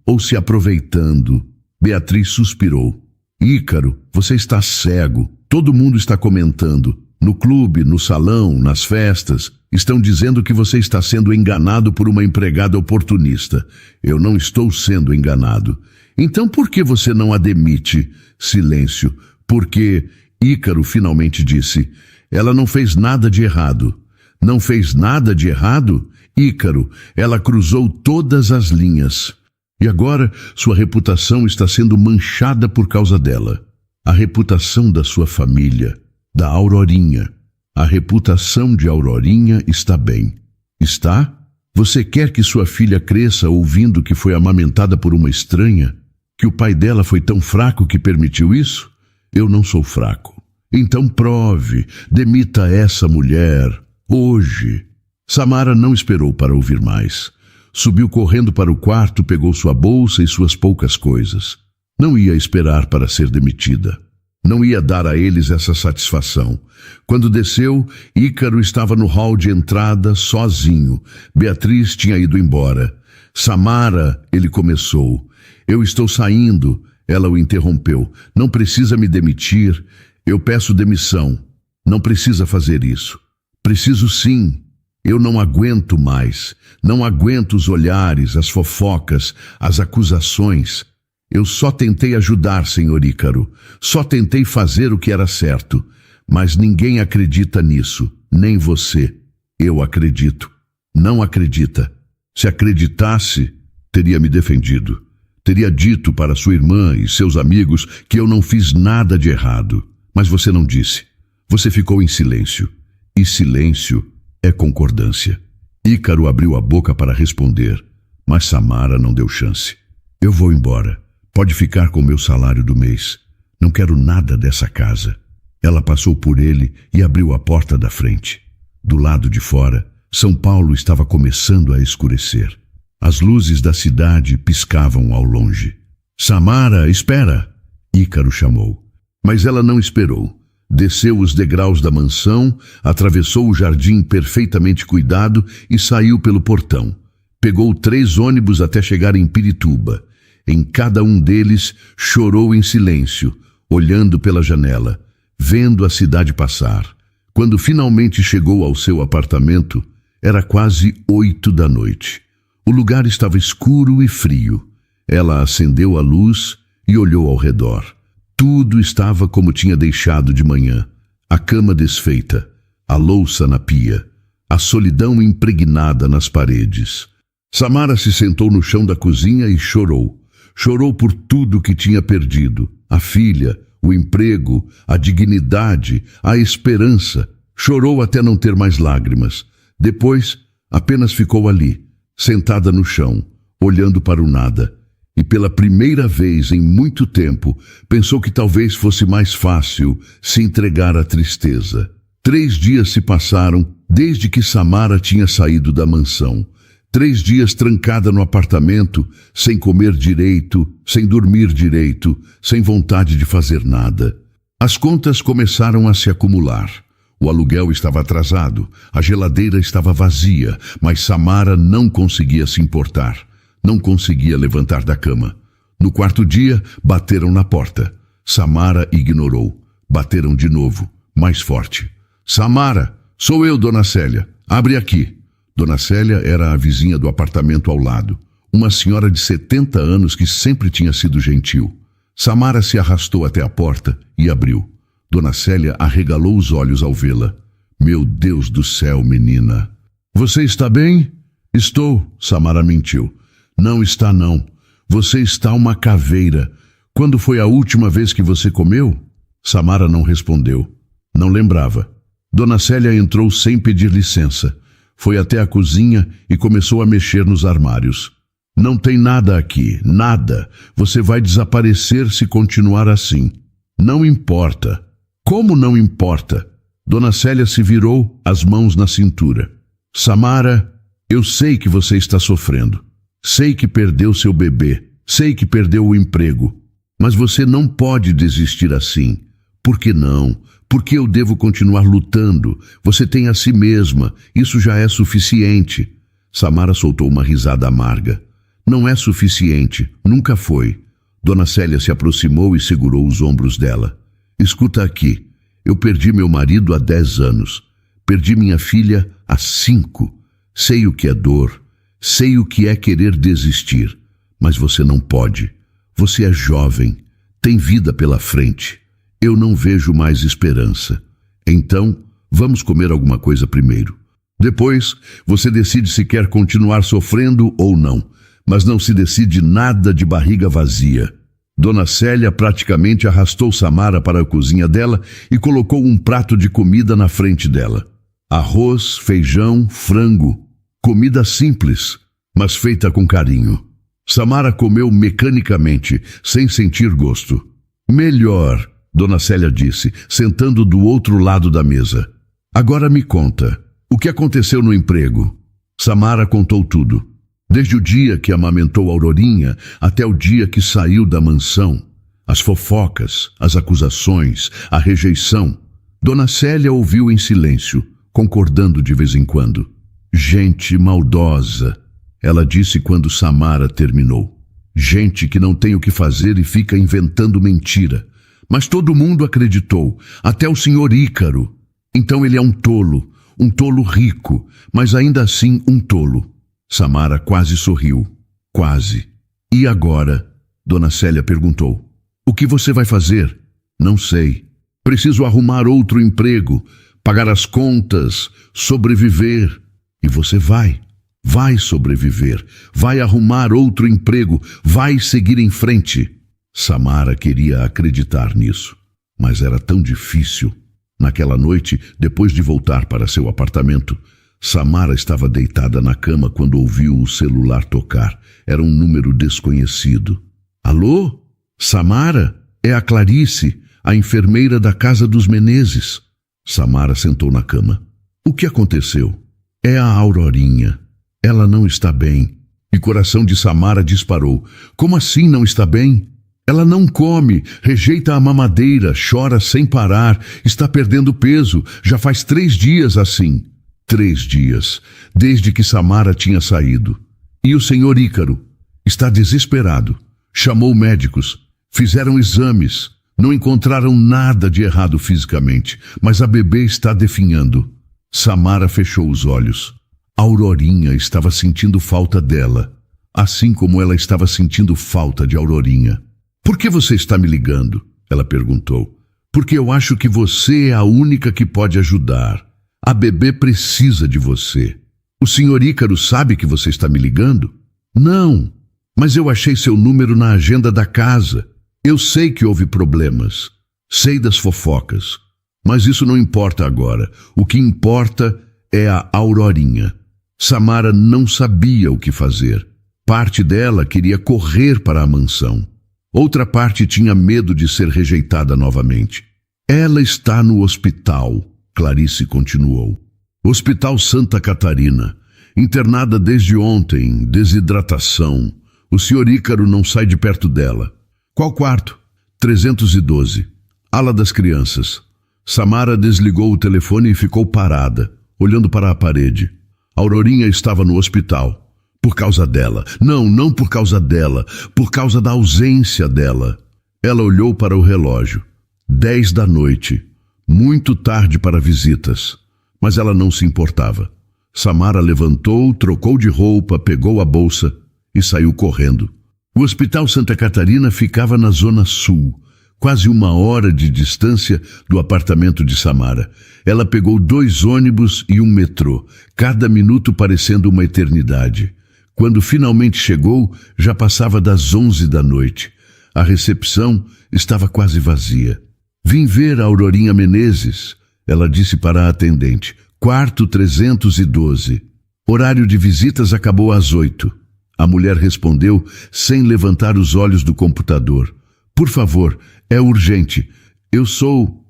ou se aproveitando. Beatriz suspirou. Ícaro, você está cego. Todo mundo está comentando. No clube, no salão, nas festas. Estão dizendo que você está sendo enganado por uma empregada oportunista. Eu não estou sendo enganado. Então por que você não a demite? Silêncio. Porque, Ícaro finalmente disse, ela não fez nada de errado. Não fez nada de errado? Ícaro, ela cruzou todas as linhas. E agora sua reputação está sendo manchada por causa dela. A reputação da sua família, da Aurorinha. A reputação de Aurorinha está bem. Está? Você quer que sua filha cresça ouvindo que foi amamentada por uma estranha? Que o pai dela foi tão fraco que permitiu isso? Eu não sou fraco. Então prove, demita essa mulher. Hoje. Samara não esperou para ouvir mais. Subiu correndo para o quarto, pegou sua bolsa e suas poucas coisas. Não ia esperar para ser demitida. Não ia dar a eles essa satisfação. Quando desceu, Ícaro estava no hall de entrada, sozinho. Beatriz tinha ido embora. Samara, ele começou. Eu estou saindo. Ela o interrompeu. Não precisa me demitir. Eu peço demissão. Não precisa fazer isso. Preciso sim. Eu não aguento mais. Não aguento os olhares, as fofocas, as acusações. Eu só tentei ajudar, Senhor Ícaro. Só tentei fazer o que era certo. Mas ninguém acredita nisso, nem você. Eu acredito. Não acredita. Se acreditasse, teria me defendido. Teria dito para sua irmã e seus amigos que eu não fiz nada de errado. Mas você não disse. Você ficou em silêncio. E silêncio é concordância. Ícaro abriu a boca para responder, mas Samara não deu chance. Eu vou embora. Pode ficar com o meu salário do mês. Não quero nada dessa casa. Ela passou por ele e abriu a porta da frente. Do lado de fora, São Paulo estava começando a escurecer. As luzes da cidade piscavam ao longe. Samara, espera! Ícaro chamou. Mas ela não esperou. Desceu os degraus da mansão, atravessou o jardim perfeitamente cuidado e saiu pelo portão. Pegou 3 ônibus até chegar em Pirituba. Em cada um deles chorou em silêncio, olhando pela janela, vendo a cidade passar. Quando finalmente chegou ao seu apartamento, era quase 8 da noite. O lugar estava escuro e frio. Ela acendeu a luz e olhou ao redor. Tudo estava como tinha deixado de manhã. A cama desfeita, a louça na pia, a solidão impregnada nas paredes. Samara se sentou no chão da cozinha e chorou. Chorou por tudo que tinha perdido. A filha, o emprego, a dignidade, a esperança. Chorou até não ter mais lágrimas. Depois, apenas ficou ali, sentada no chão, olhando para o nada. E pela primeira vez em muito tempo, pensou que talvez fosse mais fácil se entregar à tristeza. 3 dias se passaram desde que Samara tinha saído da mansão. 3 dias trancada no apartamento, sem comer direito, sem dormir direito, sem vontade de fazer nada. As contas começaram a se acumular. O aluguel estava atrasado, a geladeira estava vazia, mas Samara não conseguia se importar. Não conseguia levantar da cama. No 4º dia, bateram na porta. Samara ignorou. Bateram de novo, mais forte. Samara, sou eu, Dona Célia. Abre aqui. Dona Célia era a vizinha do apartamento ao lado. Uma senhora de 70 anos que sempre tinha sido gentil. Samara se arrastou até a porta e abriu. Dona Célia arregalou os olhos ao vê-la. Meu Deus do céu, menina. Você está bem? Estou, Samara mentiu. Não está não. Você está uma caveira. Quando foi a última vez que você comeu? Samara não respondeu. Não lembrava. Dona Célia entrou sem pedir licença. Foi até a cozinha e começou a mexer nos armários. Não tem nada aqui, nada. Você vai desaparecer se continuar assim. Não importa. Como não importa? Dona Célia se virou, as mãos na cintura. Samara, eu sei que você está sofrendo. Sei que perdeu seu bebê, sei que perdeu o emprego, mas você não pode desistir assim. Por que não? Porque eu devo continuar lutando. Você tem a si mesma, isso já é suficiente. Samara soltou uma risada amarga. Não é suficiente, nunca foi. Dona Célia se aproximou e segurou os ombros dela. Escuta aqui, eu perdi meu marido há 10 anos. Perdi minha filha há 5. Sei o que é dor. Sei o que é querer desistir, mas você não pode. Você é jovem, tem vida pela frente. Eu não vejo mais esperança. Então, vamos comer alguma coisa primeiro. Depois, você decide se quer continuar sofrendo ou não, mas não se decide nada de barriga vazia. Dona Célia praticamente arrastou Samara para a cozinha dela e colocou um prato de comida na frente dela. Arroz, feijão, frango. Comida simples, mas feita com carinho. Samara comeu mecanicamente, sem sentir gosto. Melhor, Dona Célia disse, sentando do outro lado da mesa. Agora me conta, o que aconteceu no emprego? Samara contou tudo. Desde o dia que amamentou Aurorinha até o dia que saiu da mansão. As fofocas, as acusações, a rejeição. Dona Célia ouviu em silêncio, concordando de vez em quando. Gente maldosa, ela disse quando Samara terminou. Gente que não tem o que fazer e fica inventando mentira. Mas todo mundo acreditou, até o senhor Ícaro. Então ele é um tolo. Um tolo rico, mas ainda assim um tolo. Samara quase sorriu. Quase. E agora? Dona Célia perguntou. O que você vai fazer? Não sei. Preciso arrumar outro emprego, pagar as contas, sobreviver. E você vai. Vai sobreviver. Vai arrumar outro emprego. Vai seguir em frente. Samara queria acreditar nisso, mas era tão difícil. Naquela noite, depois de voltar para seu apartamento, Samara estava deitada na cama quando ouviu o celular tocar. Era um número desconhecido. Alô? Samara? É a Clarice, a enfermeira da casa dos Menezes. Samara sentou na cama. O que aconteceu? É a Aurorinha. Ela não está bem. E o coração de Samara disparou. Como assim não está bem? Ela não come, rejeita a mamadeira, chora sem parar, está perdendo peso, já faz 3 dias assim. 3 dias, desde que Samara tinha saído. E o senhor Ícaro está desesperado. Chamou médicos, fizeram exames, não encontraram nada de errado fisicamente, mas a bebê está definhando. Samara fechou os olhos. Aurorinha estava sentindo falta dela, assim como ela estava sentindo falta de Aurorinha. Por que você está me ligando? Ela perguntou. Porque eu acho que você é a única que pode ajudar. A bebê precisa de você. O senhor Ícaro sabe que você está me ligando? Não, mas eu achei seu número na agenda da casa. Eu sei que houve problemas. Sei das fofocas. Mas isso não importa agora. O que importa é a Aurorinha. Samara não sabia o que fazer. Parte dela queria correr para a mansão. Outra parte tinha medo de ser rejeitada novamente. Ela está no hospital, Clarice continuou. Hospital Santa Catarina. Internada desde ontem, desidratação. O senhor Ícaro não sai de perto dela. Qual quarto? 312. Ala das crianças. Samara desligou o telefone e ficou parada, olhando para a parede. Aurorinha estava no hospital. Por causa dela. Não por causa dela. Por causa da ausência dela. Ela olhou para o relógio. 10 da noite. Muito tarde para visitas. Mas ela não se importava. Samara levantou, trocou de roupa, pegou a bolsa e saiu correndo. O Hospital Santa Catarina ficava na Zona Sul, quase 1 hora de distância do apartamento de Samara. Ela pegou 2 ônibus e um metrô, cada minuto parecendo uma eternidade. Quando finalmente chegou, já passava das 11 da noite. A recepção estava quase vazia. Vim ver a Aurorinha Menezes, ela disse para a atendente. Quarto 312. Horário de visitas acabou às 8. A mulher respondeu sem levantar os olhos do computador. Por favor, é urgente. Eu sou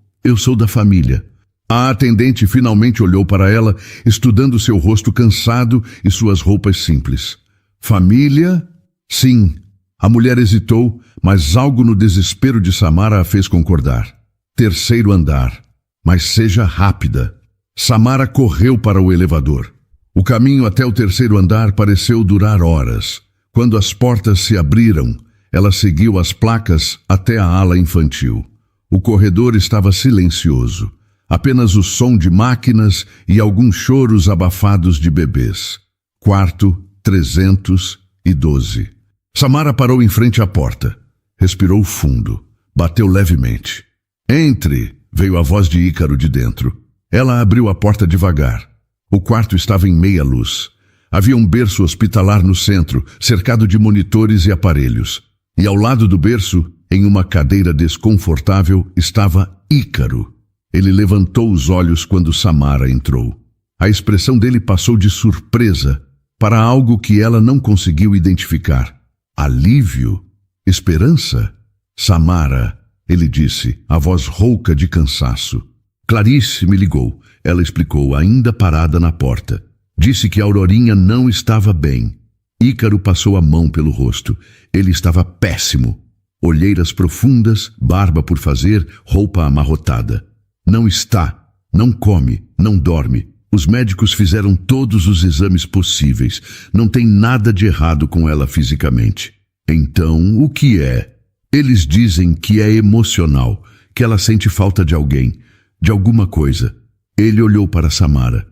da família. A atendente finalmente olhou para ela, estudando seu rosto cansado e suas roupas simples. Família? Sim. A mulher hesitou, mas algo no desespero de Samara a fez concordar. 3º andar. Mas seja rápida. Samara correu para o elevador. O caminho até o 3º andar pareceu durar horas. Quando as portas se abriram, ela seguiu as placas até a ala infantil. O corredor estava silencioso. Apenas o som de máquinas e alguns choros abafados de bebês. Quarto 312. Samara parou em frente à porta. Respirou fundo. Bateu levemente. Entre, veio a voz de Ícaro de dentro. Ela abriu a porta devagar. O quarto estava em meia luz. Havia um berço hospitalar no centro, cercado de monitores e aparelhos. E ao lado do berço, em uma cadeira desconfortável, estava Ícaro. Ele levantou os olhos quando Samara entrou. A expressão dele passou de surpresa para algo que ela não conseguiu identificar. Alívio? Esperança? Samara, ele disse, a voz rouca de cansaço. Clarice me ligou, ela explicou, ainda parada na porta. Disse que a Aurorinha não estava bem. Ícaro passou a mão pelo rosto. Ele estava péssimo. Olheiras profundas, barba por fazer, roupa amarrotada. Não está, não come, não dorme. Os médicos fizeram todos os exames possíveis. Não tem nada de errado com ela fisicamente. Então, o que é? Eles dizem que é emocional, que ela sente falta de alguém, de alguma coisa. Ele olhou para Samara.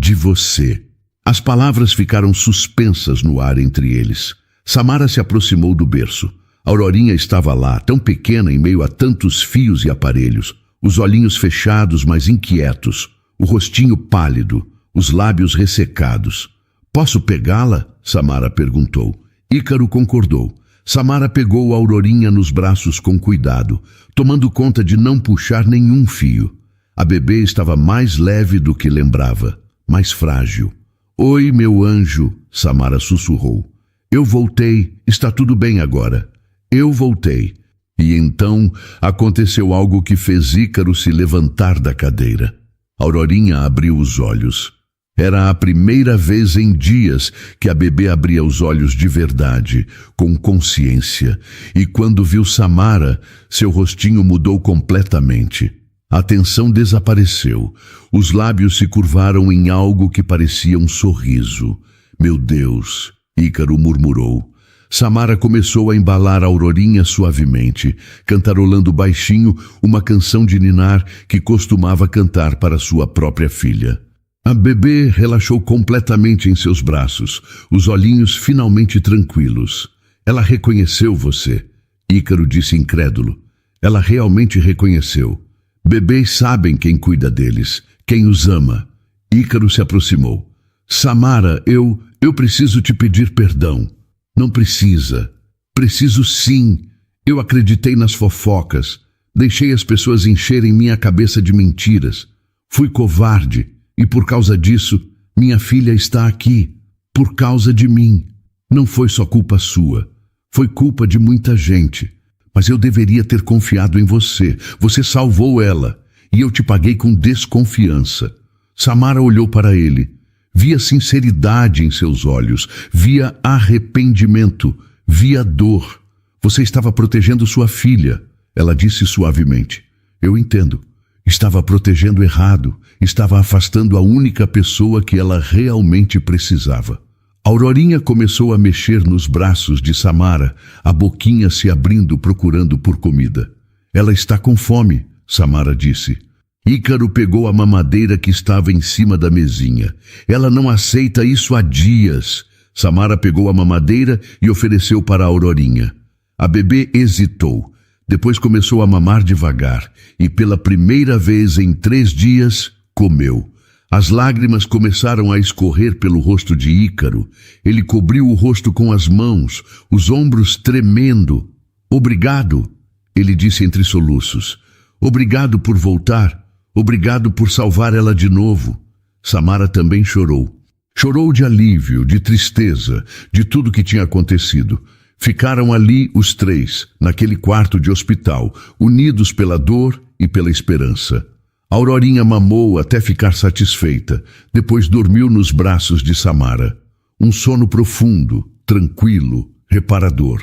de você. As palavras ficaram suspensas no ar entre eles. Samara se aproximou do berço. Aurorinha estava lá, tão pequena em meio a tantos fios e aparelhos, os olhinhos fechados, mas inquietos, o rostinho pálido, os lábios ressecados. Posso pegá-la? Samara perguntou. Ícaro concordou. Samara pegou a Aurorinha nos braços com cuidado, tomando conta de não puxar nenhum fio. A bebê estava mais leve do que lembrava, mais frágil. Oi, meu anjo, Samara sussurrou. Eu voltei, está tudo bem agora. Eu voltei. E então aconteceu algo que fez Ícaro se levantar da cadeira. Aurorinha abriu os olhos. Era a primeira vez em dias que a bebê abria os olhos de verdade, com consciência. E quando viu Samara, seu rostinho mudou completamente. A tensão desapareceu. Os lábios se curvaram em algo que parecia um sorriso. Meu Deus, Ícaro murmurou. Samara começou a embalar a Aurorinha suavemente, cantarolando baixinho uma canção de ninar que costumava cantar para sua própria filha. A bebê relaxou completamente em seus braços, os olhinhos finalmente tranquilos. Ela reconheceu você, Ícaro disse incrédulo. Ela realmente reconheceu. Bebês sabem quem cuida deles, quem os ama. Ícaro se aproximou. Samara, eu preciso te pedir perdão. Não precisa. Preciso sim. Eu acreditei nas fofocas. Deixei as pessoas encherem minha cabeça de mentiras. Fui covarde. E por causa disso, minha filha está aqui. Por causa de mim. Não foi só culpa sua. Foi culpa de muita gente. Mas eu deveria ter confiado em você. Você salvou ela. E eu te paguei com desconfiança. Samara olhou para ele. Via sinceridade em seus olhos. Via arrependimento. Via dor. Você estava protegendo sua filha. Ela disse suavemente. Eu entendo. Estava protegendo errado, estava afastando a única pessoa que ela realmente precisava. Aurorinha começou a mexer nos braços de Samara, a boquinha se abrindo procurando por comida. Ela está com fome, Samara disse. Ícaro pegou a mamadeira que estava em cima da mesinha. Ela não aceita isso há dias. Samara pegou a mamadeira e ofereceu para a Aurorinha. A bebê hesitou. Depois começou a mamar devagar e pela primeira vez em 3 dias, comeu. As lágrimas começaram a escorrer pelo rosto de Ícaro. Ele cobriu o rosto com as mãos, os ombros tremendo. Obrigado, ele disse entre soluços. Obrigado por voltar. Obrigado por salvar ela de novo. Samara também chorou. Chorou de alívio, de tristeza, de tudo que tinha acontecido. Ficaram ali os 3, naquele quarto de hospital, unidos pela dor e pela esperança. Aurorinha mamou até ficar satisfeita, depois dormiu nos braços de Samara. Um sono profundo, tranquilo, reparador.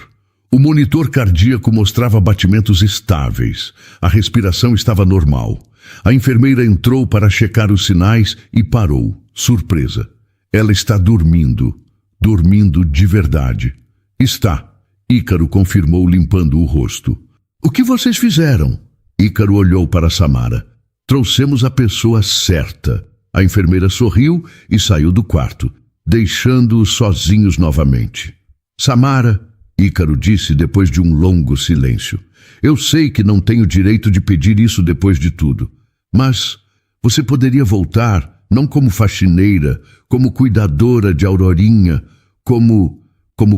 O monitor cardíaco mostrava batimentos estáveis. A respiração estava normal. A enfermeira entrou para checar os sinais e parou, surpresa. Ela está dormindo de verdade. Está, Ícaro confirmou limpando o rosto. O que vocês fizeram? Ícaro olhou para Samara. Trouxemos a pessoa certa. A enfermeira sorriu e saiu do quarto, deixando-os sozinhos novamente. Samara, Ícaro disse depois de um longo silêncio. Eu sei que não tenho direito de pedir isso depois de tudo, mas você poderia voltar, não como faxineira, como cuidadora de Aurorinha, como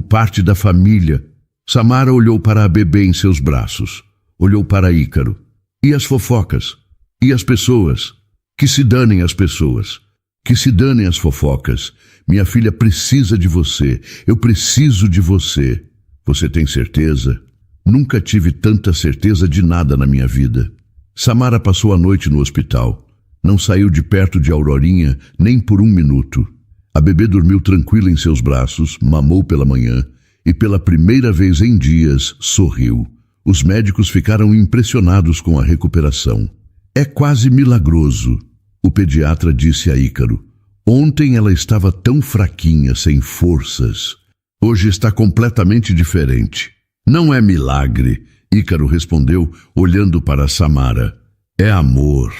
parte da família. Samara olhou para a bebê em seus braços. Olhou para Ícaro. E as fofocas? E as pessoas? Que se danem as pessoas. Que se danem as fofocas. Minha filha precisa de você. Eu preciso de você. Você tem certeza? Nunca tive tanta certeza de nada na minha vida. Samara passou a noite no hospital. Não saiu de perto de Aurorinha nem por 1 minuto. A bebê dormiu tranquila em seus braços, mamou pela manhã e pela primeira vez em dias sorriu. Os médicos ficaram impressionados com a recuperação. É quase milagroso, o pediatra disse a Ícaro. Ontem ela estava tão fraquinha, sem forças. Hoje está completamente diferente. Não é milagre, Ícaro respondeu, olhando para Samara. É amor.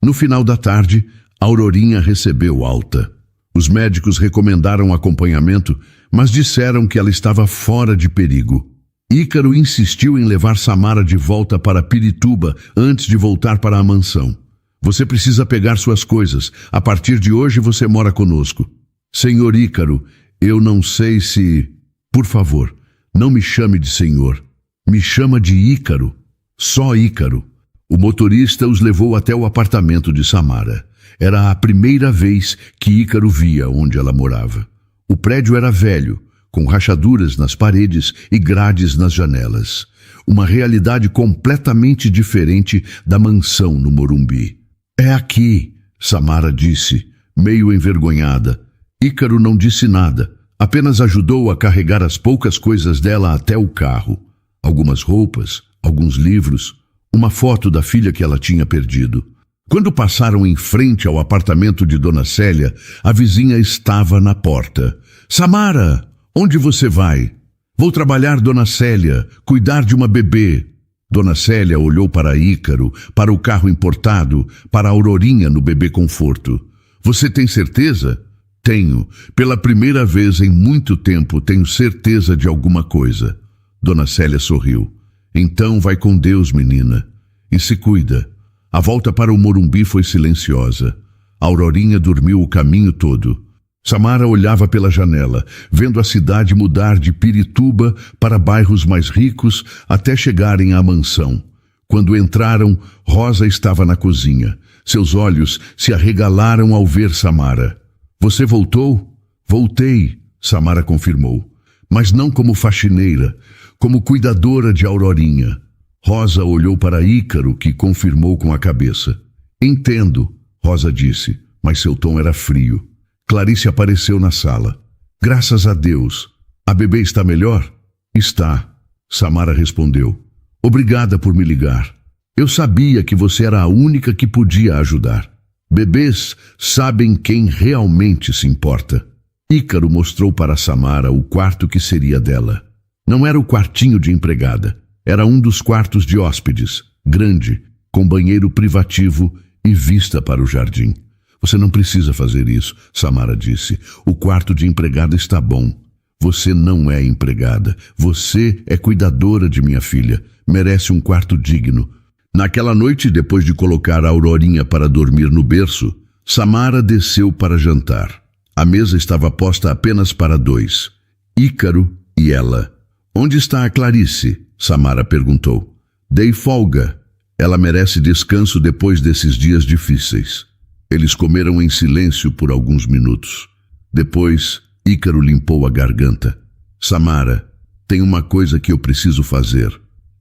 No final da tarde, Aurorinha recebeu alta. Os médicos recomendaram acompanhamento, mas disseram que ela estava fora de perigo. Ícaro insistiu em levar Samara de volta para Pirituba antes de voltar para a mansão. Você precisa pegar suas coisas. A partir de hoje você mora conosco. Senhor Ícaro, eu não sei se... Por favor, não me chame de senhor. Me chama de Ícaro. Só Ícaro. O motorista os levou até o apartamento de Samara. Era a primeira vez que Ícaro via onde ela morava. O prédio era velho, com rachaduras nas paredes e grades nas janelas. Uma realidade completamente diferente da mansão no Morumbi. É aqui, Samara disse, meio envergonhada. Ícaro não disse nada, apenas ajudou a carregar as poucas coisas dela até o carro. Algumas roupas, alguns livros, uma foto da filha que ela tinha perdido. Quando passaram em frente ao apartamento de Dona Célia, a vizinha estava na porta. Samara, onde você vai? Vou trabalhar, Dona Célia, cuidar de uma bebê. Dona Célia olhou para Ícaro, para o carro importado, para a Aurorinha no bebê conforto. Você tem certeza? Tenho. Pela primeira vez em muito tempo tenho certeza de alguma coisa. Dona Célia sorriu. Então vai com Deus, menina. E se cuida. A volta para o Morumbi foi silenciosa. A Aurorinha dormiu o caminho todo. Samara olhava pela janela, vendo a cidade mudar de Pirituba para bairros mais ricos até chegarem à mansão. Quando entraram, Rosa estava na cozinha. Seus olhos se arregalaram ao ver Samara. Você voltou? Voltei, Samara confirmou. Mas não como faxineira, como cuidadora de Aurorinha. Rosa olhou para Ícaro, que confirmou com a cabeça. Entendo, Rosa disse, mas seu tom era frio. Clarice apareceu na sala. Graças a Deus. A bebê está melhor? Está, Samara respondeu. Obrigada por me ligar. Eu sabia que você era a única que podia ajudar. Bebês sabem quem realmente se importa. Ícaro mostrou para Samara o quarto que seria dela. Não era o quartinho de empregada. Era um dos quartos de hóspedes, grande, com banheiro privativo e vista para o jardim. Você não precisa fazer isso, Samara disse. O quarto de empregada está bom. Você não é empregada. Você é cuidadora de minha filha. Merece um quarto digno. Naquela noite, depois de colocar a Aurorinha para dormir no berço, Samara desceu para jantar. A mesa estava posta apenas para dois, Ícaro e ela. Onde está a Clarice? Samara perguntou. Dei folga. Ela merece descanso depois desses dias difíceis. Eles comeram em silêncio por alguns minutos. Depois, Ícaro limpou a garganta. Samara, tem uma coisa que eu preciso fazer.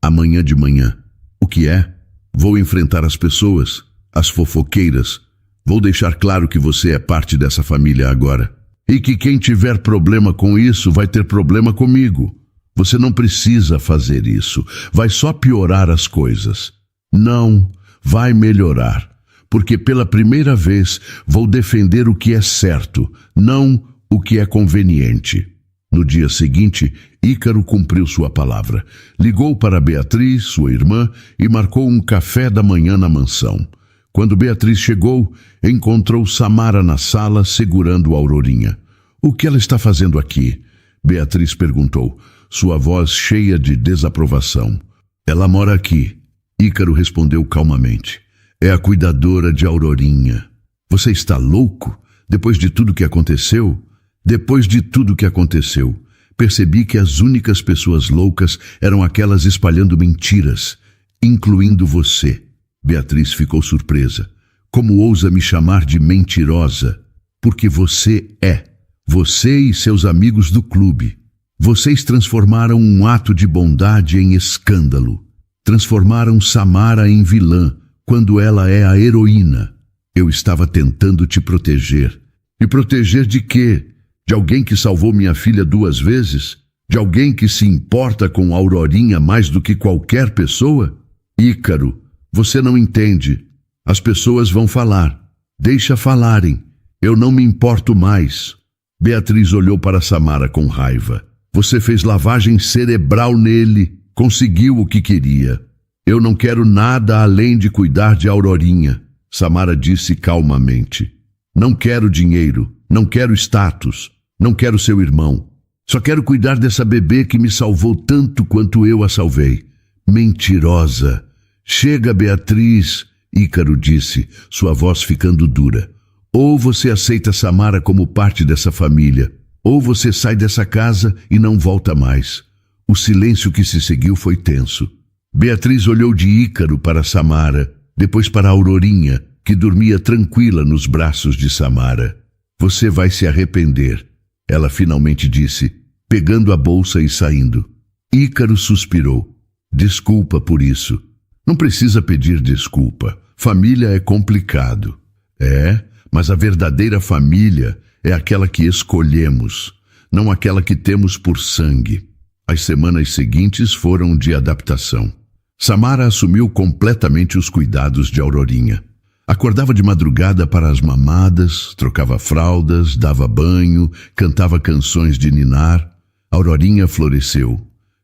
Amanhã de manhã. O que é? Vou enfrentar as pessoas, as fofoqueiras. Vou deixar claro que você é parte dessa família agora. E que quem tiver problema com isso vai ter problema comigo. Você não precisa fazer isso. Vai só piorar as coisas. Não, vai melhorar. Porque pela primeira vez vou defender o que é certo, não o que é conveniente. No dia seguinte, Ícaro cumpriu sua palavra. Ligou para Beatriz, sua irmã, e marcou um café da manhã na mansão. Quando Beatriz chegou, encontrou Samara na sala segurando a Aurorinha. O que ela está fazendo aqui? Beatriz perguntou, sua voz cheia de desaprovação. Ela mora aqui. Ícaro respondeu calmamente. É a cuidadora de Aurorinha. Você está louco? Depois de tudo que aconteceu? Depois de tudo que aconteceu, percebi que as únicas pessoas loucas eram aquelas espalhando mentiras, incluindo você. Beatriz ficou surpresa. Como ousa me chamar de mentirosa? Porque você é. Você e seus amigos do clube. Vocês transformaram um ato de bondade em escândalo. Transformaram Samara em vilã, quando ela é a heroína. Eu estava tentando te proteger. Me proteger de quê? De alguém que salvou minha filha 2 vezes? De alguém que se importa com a Aurorinha mais do que qualquer pessoa? Ícaro, você não entende. As pessoas vão falar. Deixa falarem. Eu não me importo mais. Beatriz olhou para Samara com raiva. Você fez lavagem cerebral nele. Conseguiu o que queria. Eu não quero nada além de cuidar de Aurorinha. Samara disse calmamente. Não quero dinheiro, não quero status, não quero seu irmão. Só quero cuidar dessa bebê que me salvou tanto quanto eu a salvei. Mentirosa. Chega, Beatriz, Ícaro disse, sua voz ficando dura. Ou você aceita Samara como parte dessa família, ou você sai dessa casa e não volta mais. O silêncio que se seguiu foi tenso. Beatriz olhou de Ícaro para Samara, depois para Aurorinha, que dormia tranquila nos braços de Samara. Você vai se arrepender, ela finalmente disse, pegando a bolsa e saindo. Ícaro suspirou. Desculpa por isso. Não precisa pedir desculpa. Família é complicado. É, mas a verdadeira família é aquela que escolhemos, não aquela que temos por sangue. As semanas seguintes foram de adaptação. Samara assumiu completamente os cuidados de Aurorinha. Acordava de madrugada para as mamadas, trocava fraldas, dava banho, cantava canções de ninar. Aurorinha floresceu,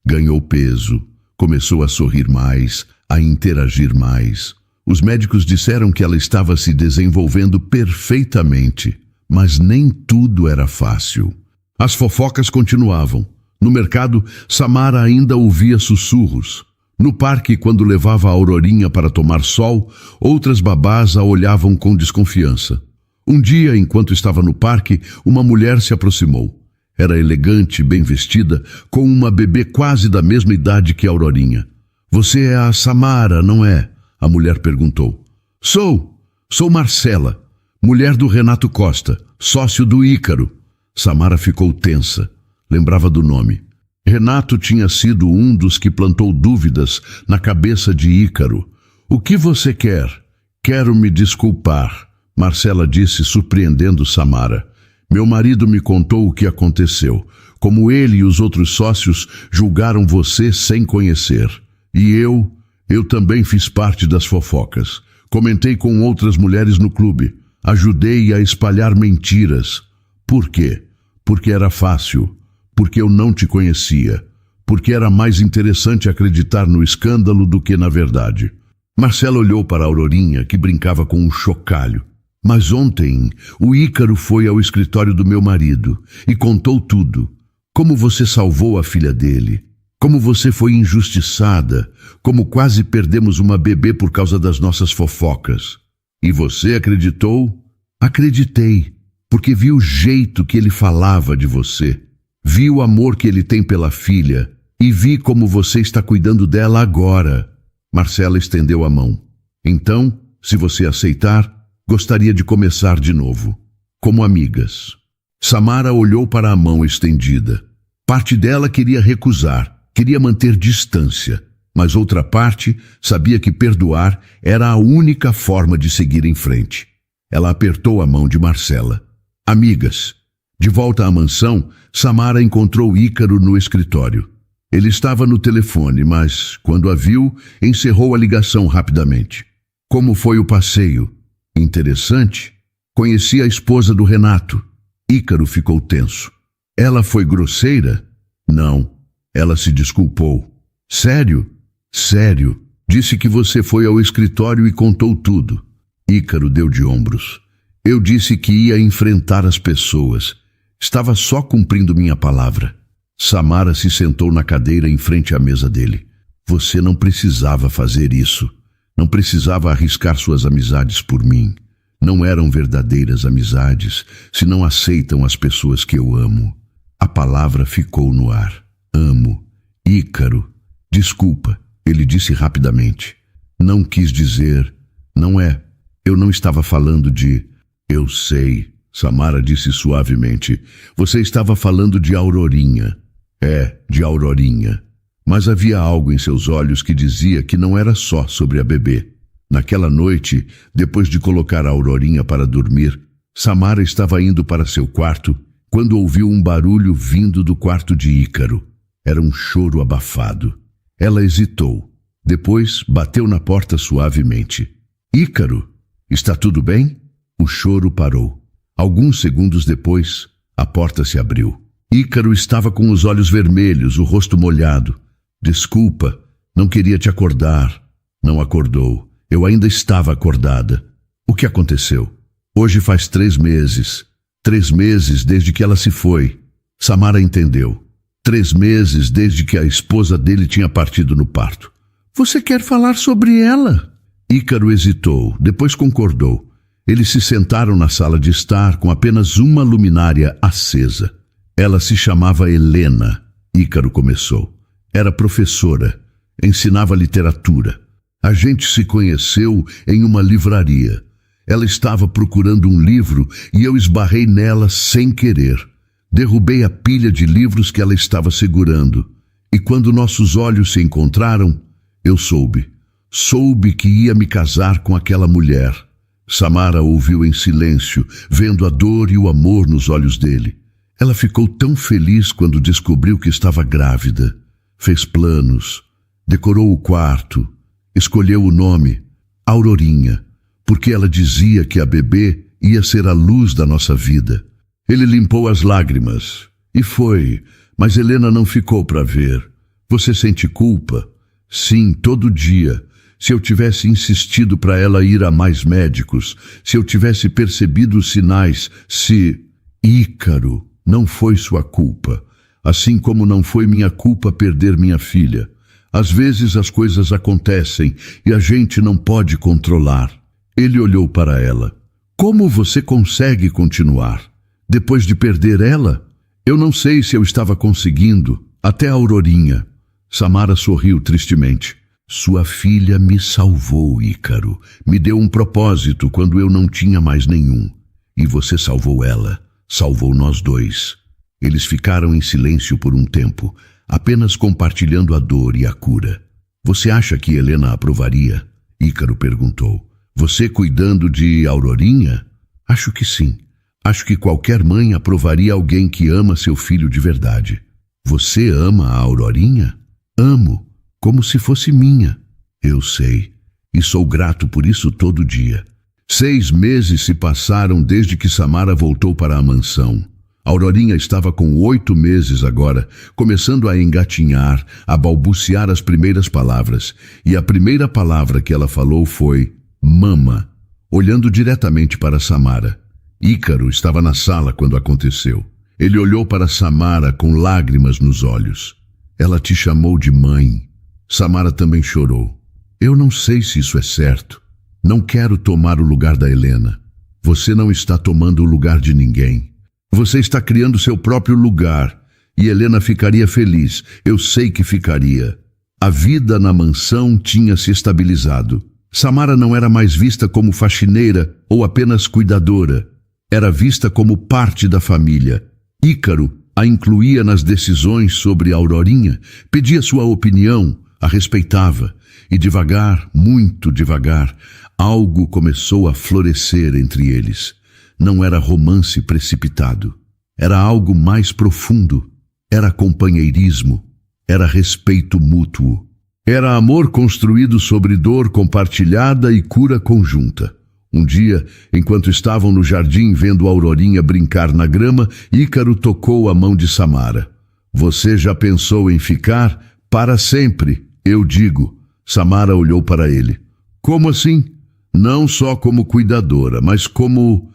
ganhou peso, começou a sorrir mais, a interagir mais. Os médicos disseram que ela estava se desenvolvendo perfeitamente, mas nem tudo era fácil. As fofocas continuavam. No mercado, Samara ainda ouvia sussurros. No parque, quando levava a Aurorinha para tomar sol, outras babás a olhavam com desconfiança. Um dia, enquanto estava no parque, uma mulher se aproximou. Era elegante, bem vestida, com uma bebê quase da mesma idade que a Aurorinha. Você é a Samara, não é? A mulher perguntou. Sou Marcela, mulher do Renato Costa, sócio do Ícaro. Samara ficou tensa. Lembrava do nome. Renato tinha sido um dos que plantou dúvidas na cabeça de Ícaro. O que você quer? Quero me desculpar, Marcela disse, surpreendendo Samara. Meu marido me contou o que aconteceu, como ele e os outros sócios julgaram você sem conhecer. E eu também fiz parte das fofocas. Comentei com outras mulheres no clube. Ajudei a espalhar mentiras. Por quê? Porque era fácil. Porque eu não te conhecia. Porque era mais interessante acreditar no escândalo do que na verdade. Marcela olhou para a Aurorinha, que brincava com um chocalho. Mas ontem, o Ícaro foi ao escritório do meu marido e contou tudo. Como você salvou a filha dele. Como você foi injustiçada. Como quase perdemos uma bebê por causa das nossas fofocas. E você acreditou? Acreditei, porque vi o jeito que ele falava de você. Vi o amor que ele tem pela filha e vi como você está cuidando dela agora. Marcela estendeu a mão. Então, se você aceitar, gostaria de começar de novo, como amigas. Samara olhou para a mão estendida. Parte dela queria recusar, queria manter distância, mas outra parte sabia que perdoar era a única forma de seguir em frente. Ela apertou a mão de Marcela. Amigas. De volta à mansão, Samara encontrou Ícaro no escritório. Ele estava no telefone, mas, quando a viu, encerrou a ligação rapidamente. Como foi o passeio? Interessante. Conheci a esposa do Renato. Ícaro ficou tenso. Ela foi grosseira? Não. Ela se desculpou. Sério? Sério. Disse que você foi ao escritório e contou tudo. Ícaro deu de ombros. Eu disse que ia enfrentar as pessoas. Estava só cumprindo minha palavra. Samara se sentou na cadeira em frente à mesa dele. Você não precisava fazer isso. Não precisava arriscar suas amizades por mim. Não eram verdadeiras amizades se não aceitam as pessoas que eu amo. A palavra ficou no ar. Amo. Ícaro. Desculpa, ele disse rapidamente. Não quis dizer. Não é. Eu não estava falando de... Eu sei, Samara disse suavemente. Você estava falando de Aurorinha. É, de Aurorinha. Mas havia algo em seus olhos que dizia que não era só sobre a bebê. Naquela noite, depois de colocar a Aurorinha para dormir, Samara estava indo para seu quarto quando ouviu um barulho vindo do quarto de Ícaro. Era um choro abafado. Ela hesitou. Depois bateu na porta suavemente. Ícaro, está tudo bem? O choro parou. Alguns segundos depois, a porta se abriu. Ícaro estava com os olhos vermelhos, o rosto molhado. Desculpa, não queria te acordar. Não acordou. Eu ainda estava acordada. O que aconteceu? Hoje faz 3 meses. 3 meses desde que ela se foi. Samara entendeu. 3 meses desde que a esposa dele tinha partido no parto. Você quer falar sobre ela? Ícaro hesitou, depois concordou. Eles se sentaram na sala de estar com apenas uma luminária acesa. Ela se chamava Helena. Ícaro começou. Era professora, ensinava literatura. A gente se conheceu em uma livraria. Ela estava procurando um livro e eu esbarrei nela sem querer. Derrubei a pilha de livros que ela estava segurando. E quando nossos olhos se encontraram, eu soube. Soube que ia me casar com aquela mulher. Samara ouviu em silêncio, vendo a dor e o amor nos olhos dele. Ela ficou tão feliz quando descobriu que estava grávida. Fez planos, decorou o quarto, escolheu o nome, Aurorinha, porque ela dizia que a bebê ia ser a luz da nossa vida. Ele limpou as lágrimas. E foi, mas Helena não ficou para ver. Você sente culpa? Sim, todo dia. Se eu tivesse insistido para ela ir a mais médicos, se eu tivesse percebido os sinais, Ícaro, não foi sua culpa. Assim como não foi minha culpa perder minha filha. Às vezes as coisas acontecem e a gente não pode controlar. Ele olhou para ela. Como você consegue continuar? Depois de perder ela? Eu não sei se eu estava conseguindo. Até a Aurorinha. Samara sorriu tristemente. Sua filha me salvou, Ícaro. Me deu um propósito quando eu não tinha mais nenhum. E você salvou ela. Salvou nós dois. Eles ficaram em silêncio por um tempo, apenas compartilhando a dor e a cura. Você acha que Helena aprovaria? Ícaro perguntou. Você cuidando de Aurorinha? Acho que sim. Acho que qualquer mãe aprovaria alguém que ama seu filho de verdade. Você ama a Aurorinha? Amo, como se fosse minha. Eu sei, e sou grato por isso todo dia. 6 meses se passaram desde que Samara voltou para a mansão. Aurorinha estava com 8 meses agora, começando a engatinhar, a balbuciar as primeiras palavras. E a primeira palavra que ela falou foi mama, olhando diretamente para Samara. Ícaro estava na sala quando aconteceu. Ele olhou para Samara com lágrimas nos olhos. Ela te chamou de mãe. Samara também chorou. Eu não sei se isso é certo. Não quero tomar o lugar da Helena. Você não está tomando o lugar de ninguém. Você está criando seu próprio lugar. E Helena ficaria feliz. Eu sei que ficaria. A vida na mansão tinha se estabilizado. Samara não era mais vista como faxineira ou apenas cuidadora. Era vista como parte da família. Ícaro a incluía nas decisões sobre Aurorinha, pedia sua opinião, a respeitava. E devagar, muito devagar, algo começou a florescer entre eles. Não era romance precipitado. Era algo mais profundo. Era companheirismo. Era respeito mútuo. Era amor construído sobre dor compartilhada e cura conjunta. Um dia, enquanto estavam no jardim vendo Aurorinha brincar na grama, Ícaro tocou a mão de Samara. Você já pensou em ficar? Para sempre, eu digo. Samara olhou para ele. Como assim? Não só como cuidadora, mas como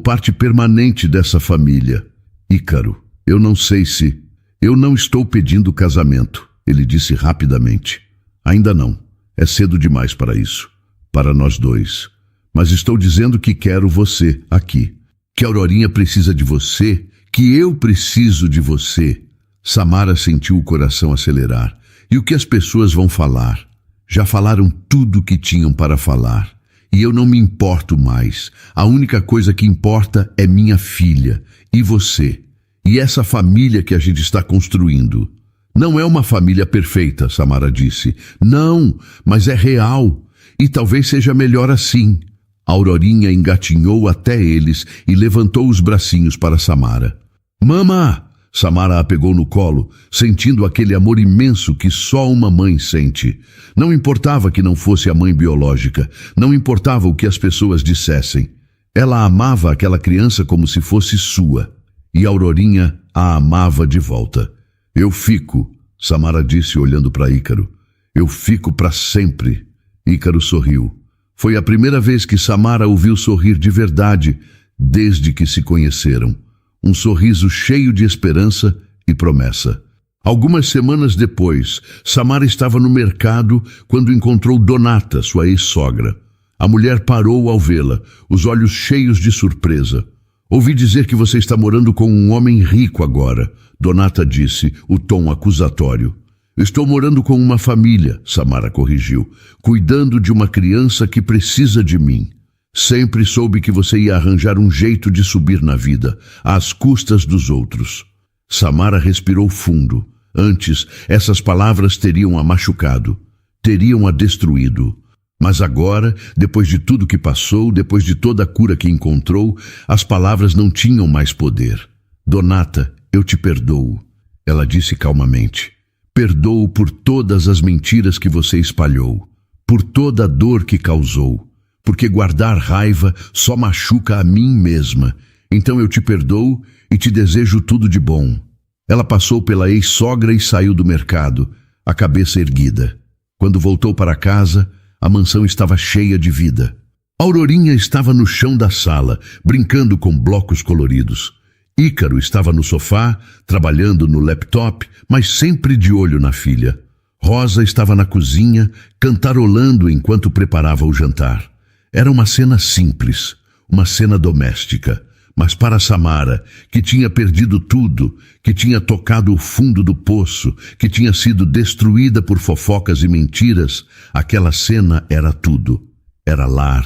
parte permanente dessa família. Ícaro, eu não sei se... Eu não estou pedindo casamento, ele disse rapidamente. Ainda não. É cedo demais para isso. Para nós dois. Mas estou dizendo que quero você aqui. Que a Aurorinha precisa de você, que eu preciso de você. Samara sentiu o coração acelerar. E o que as pessoas vão falar? Já falaram tudo o que tinham para falar. E eu não me importo mais. A única coisa que importa é minha filha e você. E essa família que a gente está construindo. Não é uma família perfeita, Samara disse. Não, mas é real. E talvez seja melhor assim. Aurorinha engatinhou até eles e levantou os bracinhos para Samara. Mama! Samara a pegou no colo, sentindo aquele amor imenso que só uma mãe sente. Não importava que não fosse a mãe biológica, não importava o que as pessoas dissessem. Ela amava aquela criança como se fosse sua, e Aurorinha a amava de volta. Eu fico, Samara disse olhando para Ícaro. Eu fico para sempre. Ícaro sorriu. Foi a primeira vez que Samara o viu sorrir de verdade desde que se conheceram. Um sorriso cheio de esperança e promessa. Algumas semanas depois, Samara estava no mercado quando encontrou Donata, sua ex-sogra. A mulher parou ao vê-la, os olhos cheios de surpresa. Ouvi dizer que você está morando com um homem rico agora, Donata disse, o tom acusatório. Estou morando com uma família, Samara corrigiu, cuidando de uma criança que precisa de mim. Sempre soube que você ia arranjar um jeito de subir na vida, às custas dos outros. Samara respirou fundo. Antes, essas palavras teriam a machucado, teriam a destruído. Mas agora, depois de tudo que passou, depois de toda a cura que encontrou, as palavras não tinham mais poder. Donata, eu te perdoo, ela disse calmamente. Perdoo por todas as mentiras que você espalhou, por toda a dor que causou, porque guardar raiva só machuca a mim mesma. Então eu te perdoo e te desejo tudo de bom. Ela passou pela ex-sogra e saiu do mercado, a cabeça erguida. Quando voltou para casa, a mansão estava cheia de vida. Aurorinha estava no chão da sala, brincando com blocos coloridos. Ícaro estava no sofá, trabalhando no laptop, mas sempre de olho na filha. Rosa estava na cozinha, cantarolando enquanto preparava o jantar. Era uma cena simples, uma cena doméstica. Mas para Samara, que tinha perdido tudo, que tinha tocado o fundo do poço, que tinha sido destruída por fofocas e mentiras, aquela cena era tudo. Era lar,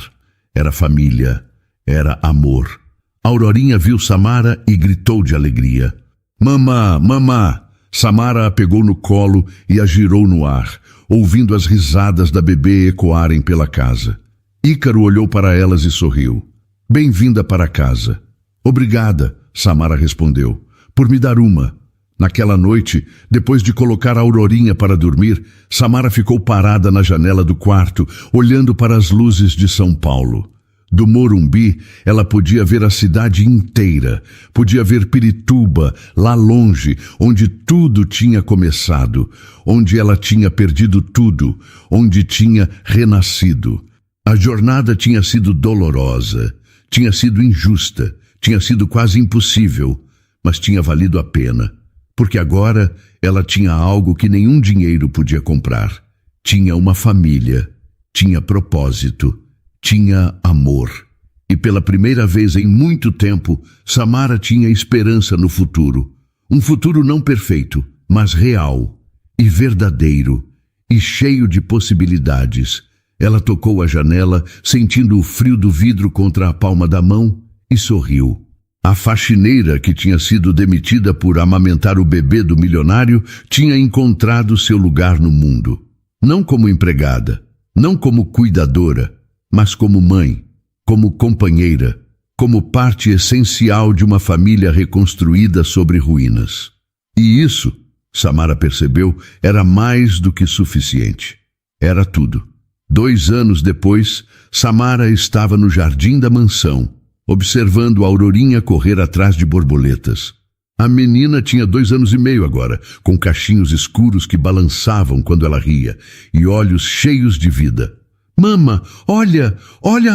era família, era amor. Aurorinha viu Samara e gritou de alegria. Mamá, mamá! Samara a pegou no colo e a girou no ar, ouvindo as risadas da bebê ecoarem pela casa. Ícaro olhou para elas e sorriu. Bem-vinda para casa. Obrigada, Samara respondeu, por me dar uma. Naquela noite, depois de colocar a Aurorinha para dormir, Samara ficou parada na janela do quarto, olhando para as luzes de São Paulo. Do Morumbi, ela podia ver a cidade inteira, podia ver Pirituba, lá longe, onde tudo tinha começado, onde ela tinha perdido tudo, onde tinha renascido. A jornada tinha sido dolorosa, tinha sido injusta, tinha sido quase impossível, mas tinha valido a pena, porque agora ela tinha algo que nenhum dinheiro podia comprar. Tinha uma família, tinha propósito, tinha amor. E pela primeira vez em muito tempo, Samara tinha esperança no futuro. Um futuro não perfeito, mas real e verdadeiro e cheio de possibilidades. Ela tocou a janela, sentindo o frio do vidro contra a palma da mão, e sorriu. A faxineira, que tinha sido demitida por amamentar o bebê do milionário, tinha encontrado seu lugar no mundo. Não como empregada, não como cuidadora, mas como mãe, como companheira, como parte essencial de uma família reconstruída sobre ruínas. E isso, Samara percebeu, era mais do que suficiente. Era tudo. 2 anos depois, Samara estava no jardim da mansão, observando a Aurorinha correr atrás de borboletas. A menina tinha 2 anos e meio agora, com cachinhos escuros que balançavam quando ela ria, e olhos cheios de vida. Mama, olha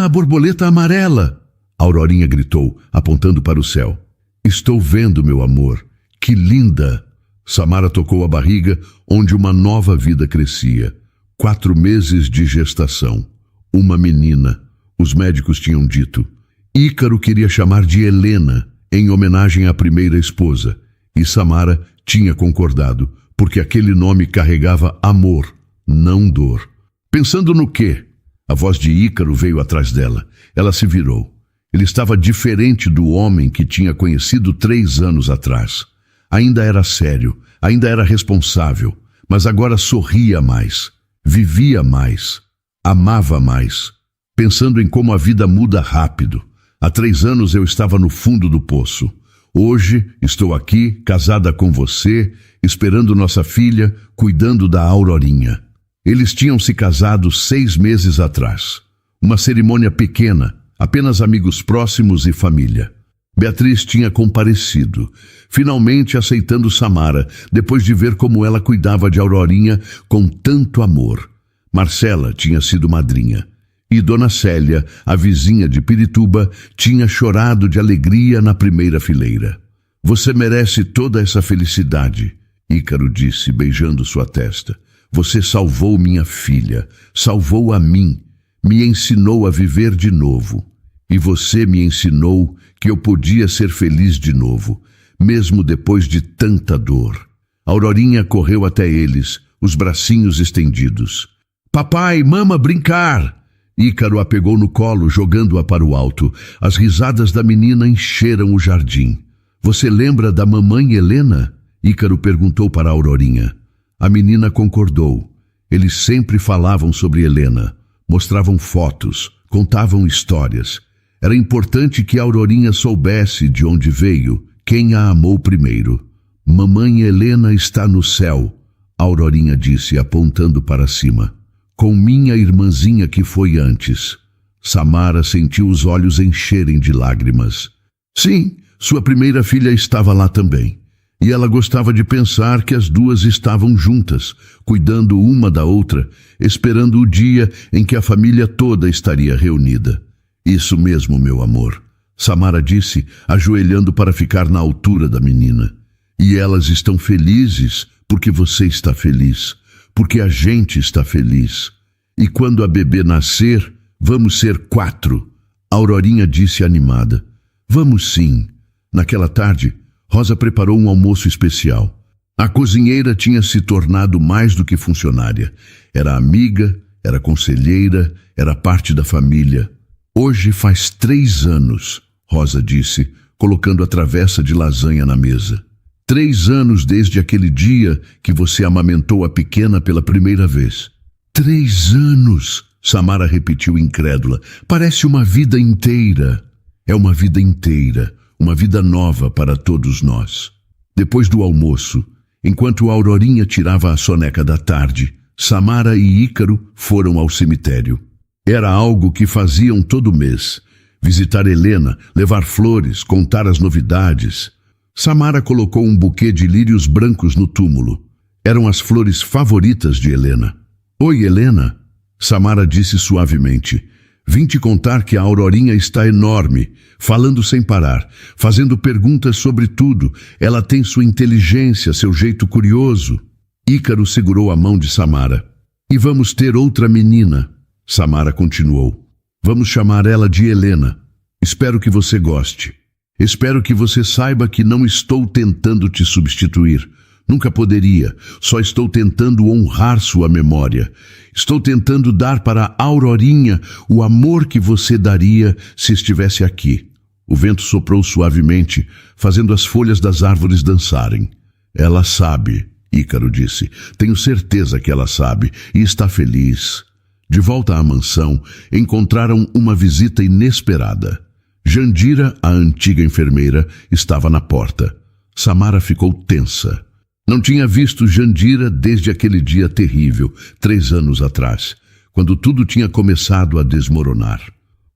a borboleta amarela! A Aurorinha gritou, apontando para o céu. Estou vendo, meu amor. Que linda! Samara tocou a barriga, onde uma nova vida crescia. 4 meses de gestação. Uma menina, os médicos tinham dito. Ícaro queria chamar de Helena, em homenagem à primeira esposa, e Samara tinha concordado, porque aquele nome carregava amor, não dor. Pensando no quê? A voz de Ícaro veio atrás dela. Ela se virou. Ele estava diferente do homem que tinha conhecido 3 anos atrás. Ainda era sério, ainda era responsável, mas agora sorria mais, vivia mais, amava mais, pensando em como a vida muda rápido. Há 3 anos eu estava no fundo do poço. Hoje estou aqui, casada com você, esperando nossa filha, cuidando da Aurorinha. Eles tinham se casado 6 meses atrás. Uma cerimônia pequena, apenas amigos próximos e família. Beatriz tinha comparecido, finalmente aceitando Samara, depois de ver como ela cuidava de Aurorinha com tanto amor. Marcela tinha sido madrinha. E Dona Célia, a vizinha de Pirituba, tinha chorado de alegria na primeira fileira. Você merece toda essa felicidade, Ícaro disse, beijando sua testa. Você salvou minha filha, salvou a mim, me ensinou a viver de novo. E você me ensinou que eu podia ser feliz de novo, mesmo depois de tanta dor. Aurorinha correu até eles, os bracinhos estendidos. Papai, mama, brincar! Ícaro a pegou no colo, jogando-a para o alto. As risadas da menina encheram o jardim. Você lembra da mamãe Helena? Ícaro perguntou para a Aurorinha. A menina concordou. Eles sempre falavam sobre Helena, mostravam fotos, contavam histórias. Era importante que a Aurorinha soubesse de onde veio, quem a amou primeiro. Mamãe Helena está no céu, a Aurorinha disse, apontando para cima. Com minha irmãzinha que foi antes. Samara sentiu os olhos encherem de lágrimas. Sim, sua primeira filha estava lá também. E ela gostava de pensar que as duas estavam juntas, cuidando uma da outra, esperando o dia em que a família toda estaria reunida. Isso mesmo, meu amor, Samara disse, ajoelhando para ficar na altura da menina. E elas estão felizes porque você está feliz, porque a gente está feliz. E quando a bebê nascer, vamos ser 4, a Aurorinha disse animada. Vamos sim. Naquela tarde, Rosa preparou um almoço especial. A cozinheira tinha se tornado mais do que funcionária. Era amiga, era conselheira, era parte da família. Hoje faz 3 anos, Rosa disse, colocando a travessa de lasanha na mesa. 3 anos desde aquele dia que você amamentou a pequena pela primeira vez. 3 anos, Samara repetiu incrédula. Parece uma vida inteira. É uma vida inteira, uma vida nova para todos nós. Depois do almoço, enquanto a Aurorinha tirava a soneca da tarde, Samara e Ícaro foram ao cemitério. Era algo que faziam todo mês. Visitar Helena, levar flores, contar as novidades. Samara colocou um buquê de lírios brancos no túmulo. Eram as flores favoritas de Helena. Oi, Helena, Samara disse suavemente. Vim te contar que a Aurorinha está enorme, falando sem parar, fazendo perguntas sobre tudo. Ela tem sua inteligência, seu jeito curioso. Ícaro segurou a mão de Samara. E vamos ter outra menina, Samara continuou. Vamos chamar ela de Helena. Espero que você goste. Espero que você saiba que não estou tentando te substituir. Nunca poderia. Só estou tentando honrar sua memória. Estou tentando dar para a Aurorinha o amor que você daria se estivesse aqui. O vento soprou suavemente, fazendo as folhas das árvores dançarem. Ela sabe, Ícaro disse. Tenho certeza que ela sabe e está feliz. De volta à mansão, encontraram uma visita inesperada. Jandira, a antiga enfermeira, estava na porta. Samara ficou tensa. Não tinha visto Jandira desde aquele dia terrível, 3 anos atrás, quando tudo tinha começado a desmoronar.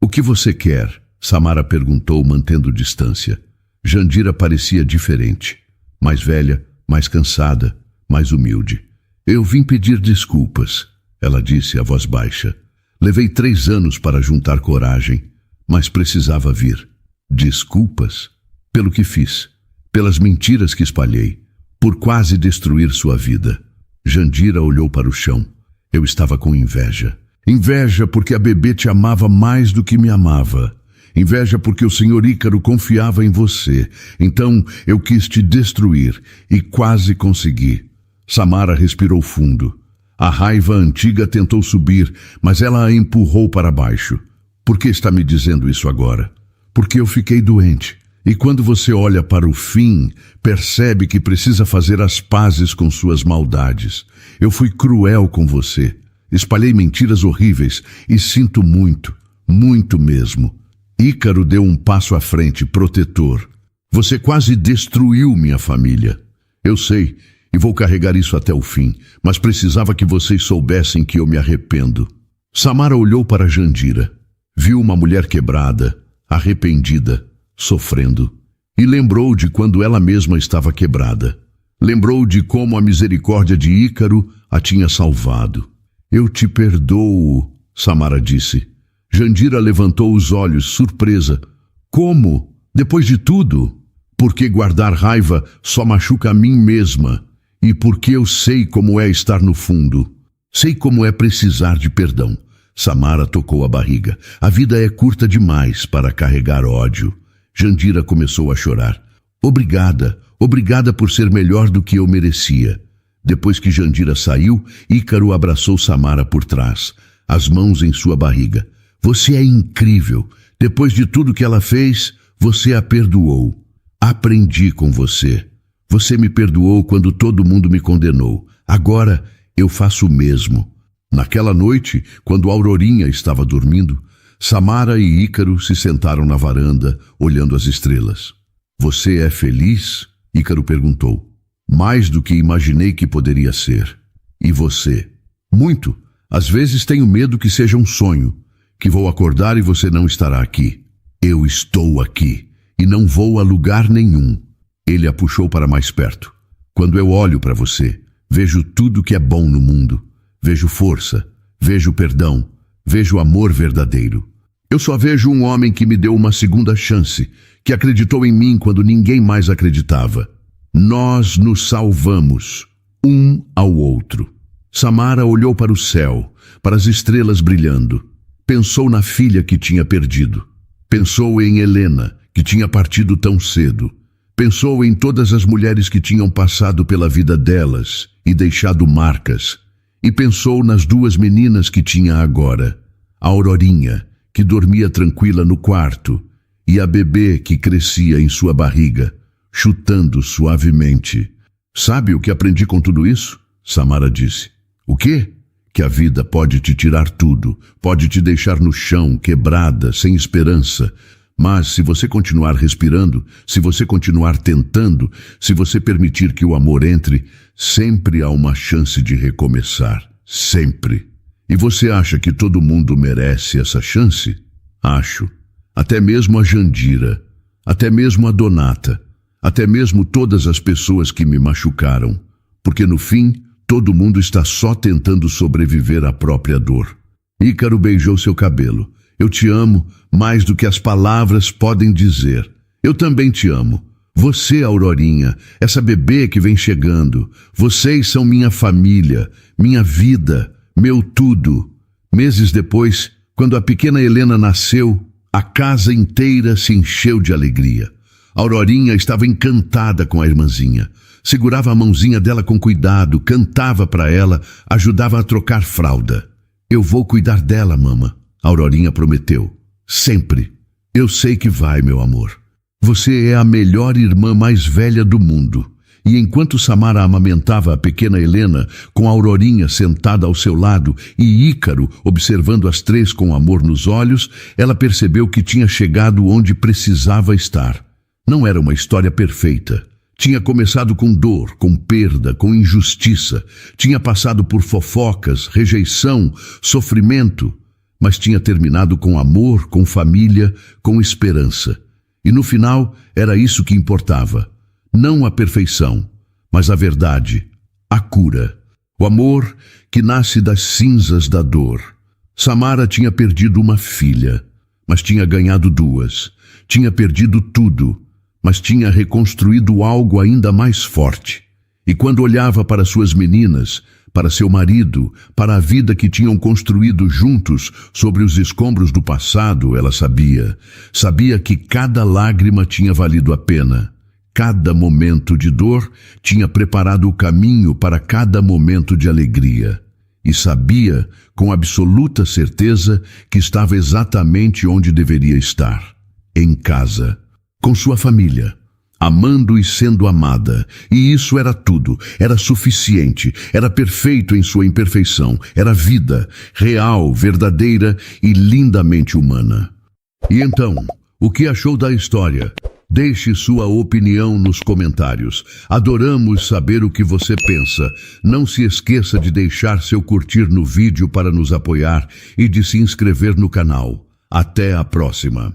O que você quer? Samara perguntou, mantendo distância. Jandira parecia diferente. Mais velha, mais cansada, mais humilde. Eu vim pedir desculpas, ela disse a voz baixa. Levei 3 anos para juntar coragem, mas precisava vir. Desculpas? Pelo que fiz, pelas mentiras que espalhei, por quase destruir sua vida. Jandira olhou para o chão. Eu estava com inveja. Inveja porque a bebê te amava mais do que me amava. Inveja porque o senhor Ícaro confiava em você. Então eu quis te destruir e quase consegui. Samara respirou fundo. A raiva antiga tentou subir, mas ela a empurrou para baixo. Por que está me dizendo isso agora? Porque eu fiquei doente. E quando você olha para o fim, percebe que precisa fazer as pazes com suas maldades. Eu fui cruel com você. Espalhei mentiras horríveis e sinto muito, muito mesmo. Ícaro deu um passo à frente, protetor. Você quase destruiu minha família. Eu sei, e vou carregar isso até o fim, mas precisava que vocês soubessem que eu me arrependo. Samara olhou para Jandira. Viu uma mulher quebrada, arrependida, sofrendo. E lembrou de quando ela mesma estava quebrada. Lembrou de como a misericórdia de Ícaro a tinha salvado. Eu te perdoo, Samara disse. Jandira levantou os olhos, surpresa. Como? Depois de tudo? Porque guardar raiva só machuca a mim mesma. E porque eu sei como é estar no fundo. Sei como é precisar de perdão. Samara tocou a barriga. A vida é curta demais para carregar ódio. Jandira começou a chorar. Obrigada, obrigada por ser melhor do que eu merecia. Depois que Jandira saiu, Ícaro abraçou Samara por trás, as mãos em sua barriga. Você é incrível. Depois de tudo que ela fez, você a perdoou. Aprendi com você. Você me perdoou quando todo mundo me condenou. Agora eu faço o mesmo. Naquela noite, quando Aurorinha estava dormindo, Samara e Ícaro se sentaram na varanda, olhando as estrelas. Você é feliz? Ícaro perguntou. Mais do que imaginei que poderia ser. E você? Muito. Às vezes tenho medo que seja um sonho, que vou acordar e você não estará aqui. Eu estou aqui, e não vou a lugar nenhum. Ele a puxou para mais perto. Quando eu olho para você, vejo tudo que é bom no mundo. Vejo força, vejo perdão, vejo amor verdadeiro. Eu só vejo um homem que me deu uma segunda chance, que acreditou em mim quando ninguém mais acreditava. Nós nos salvamos, um ao outro. Samara olhou para o céu, para as estrelas brilhando. Pensou na filha que tinha perdido. Pensou em Helena, que tinha partido tão cedo. Pensou em todas as mulheres que tinham passado pela vida delas e deixado marcas. E pensou nas duas meninas que tinha agora. A Aurorinha, que dormia tranquila no quarto, e a bebê que crescia em sua barriga, chutando suavemente. Sabe o que aprendi com tudo isso? Samara disse. O quê? Que a vida pode te tirar tudo, pode te deixar no chão, quebrada, sem esperança. Mas se você continuar respirando, se você continuar tentando, se você permitir que o amor entre, sempre há uma chance de recomeçar. Sempre. E você acha que todo mundo merece essa chance? Acho. Até mesmo a Jandira, até mesmo a Donata, até mesmo todas as pessoas que me machucaram. Porque no fim, todo mundo está só tentando sobreviver à própria dor. Ícaro beijou seu cabelo. Eu te amo mais do que as palavras podem dizer. Eu também te amo. Você, Aurorinha, essa bebê que vem chegando. Vocês são minha família, minha vida, meu tudo. Meses depois, quando a pequena Helena nasceu, a casa inteira se encheu de alegria. Aurorinha estava encantada com a irmãzinha. Segurava a mãozinha dela com cuidado, cantava para ela, ajudava a trocar fralda. Eu vou cuidar dela, mama. Aurorinha prometeu. Sempre. Eu sei que vai, meu amor. Você é a melhor irmã mais velha do mundo. E enquanto Samara amamentava a pequena Helena, com a Aurorinha sentada ao seu lado e Ícaro observando as três com amor nos olhos, ela percebeu que tinha chegado onde precisava estar. Não era uma história perfeita. Tinha começado com dor, com perda, com injustiça. Tinha passado por fofocas, rejeição, sofrimento. Mas tinha terminado com amor, com família, com esperança. E no final era isso que importava. Não a perfeição, mas a verdade, a cura. O amor que nasce das cinzas da dor. Samara tinha perdido uma filha, mas tinha ganhado duas. Tinha perdido tudo, mas tinha reconstruído algo ainda mais forte. E quando olhava para suas meninas, para seu marido, para a vida que tinham construído juntos sobre os escombros do passado, ela sabia que cada lágrima tinha valido a pena. Cada momento de dor tinha preparado o caminho para cada momento de alegria. E sabia, com absoluta certeza, que estava exatamente onde deveria estar. Em casa, com sua família, amando e sendo amada. E isso era tudo, era suficiente, era perfeito em sua imperfeição, era vida, real, verdadeira e lindamente humana. E então, o que achou da história? Deixe sua opinião nos comentários. Adoramos saber o que você pensa. Não se esqueça de deixar seu curtir no vídeo para nos apoiar e de se inscrever no canal. Até a próxima.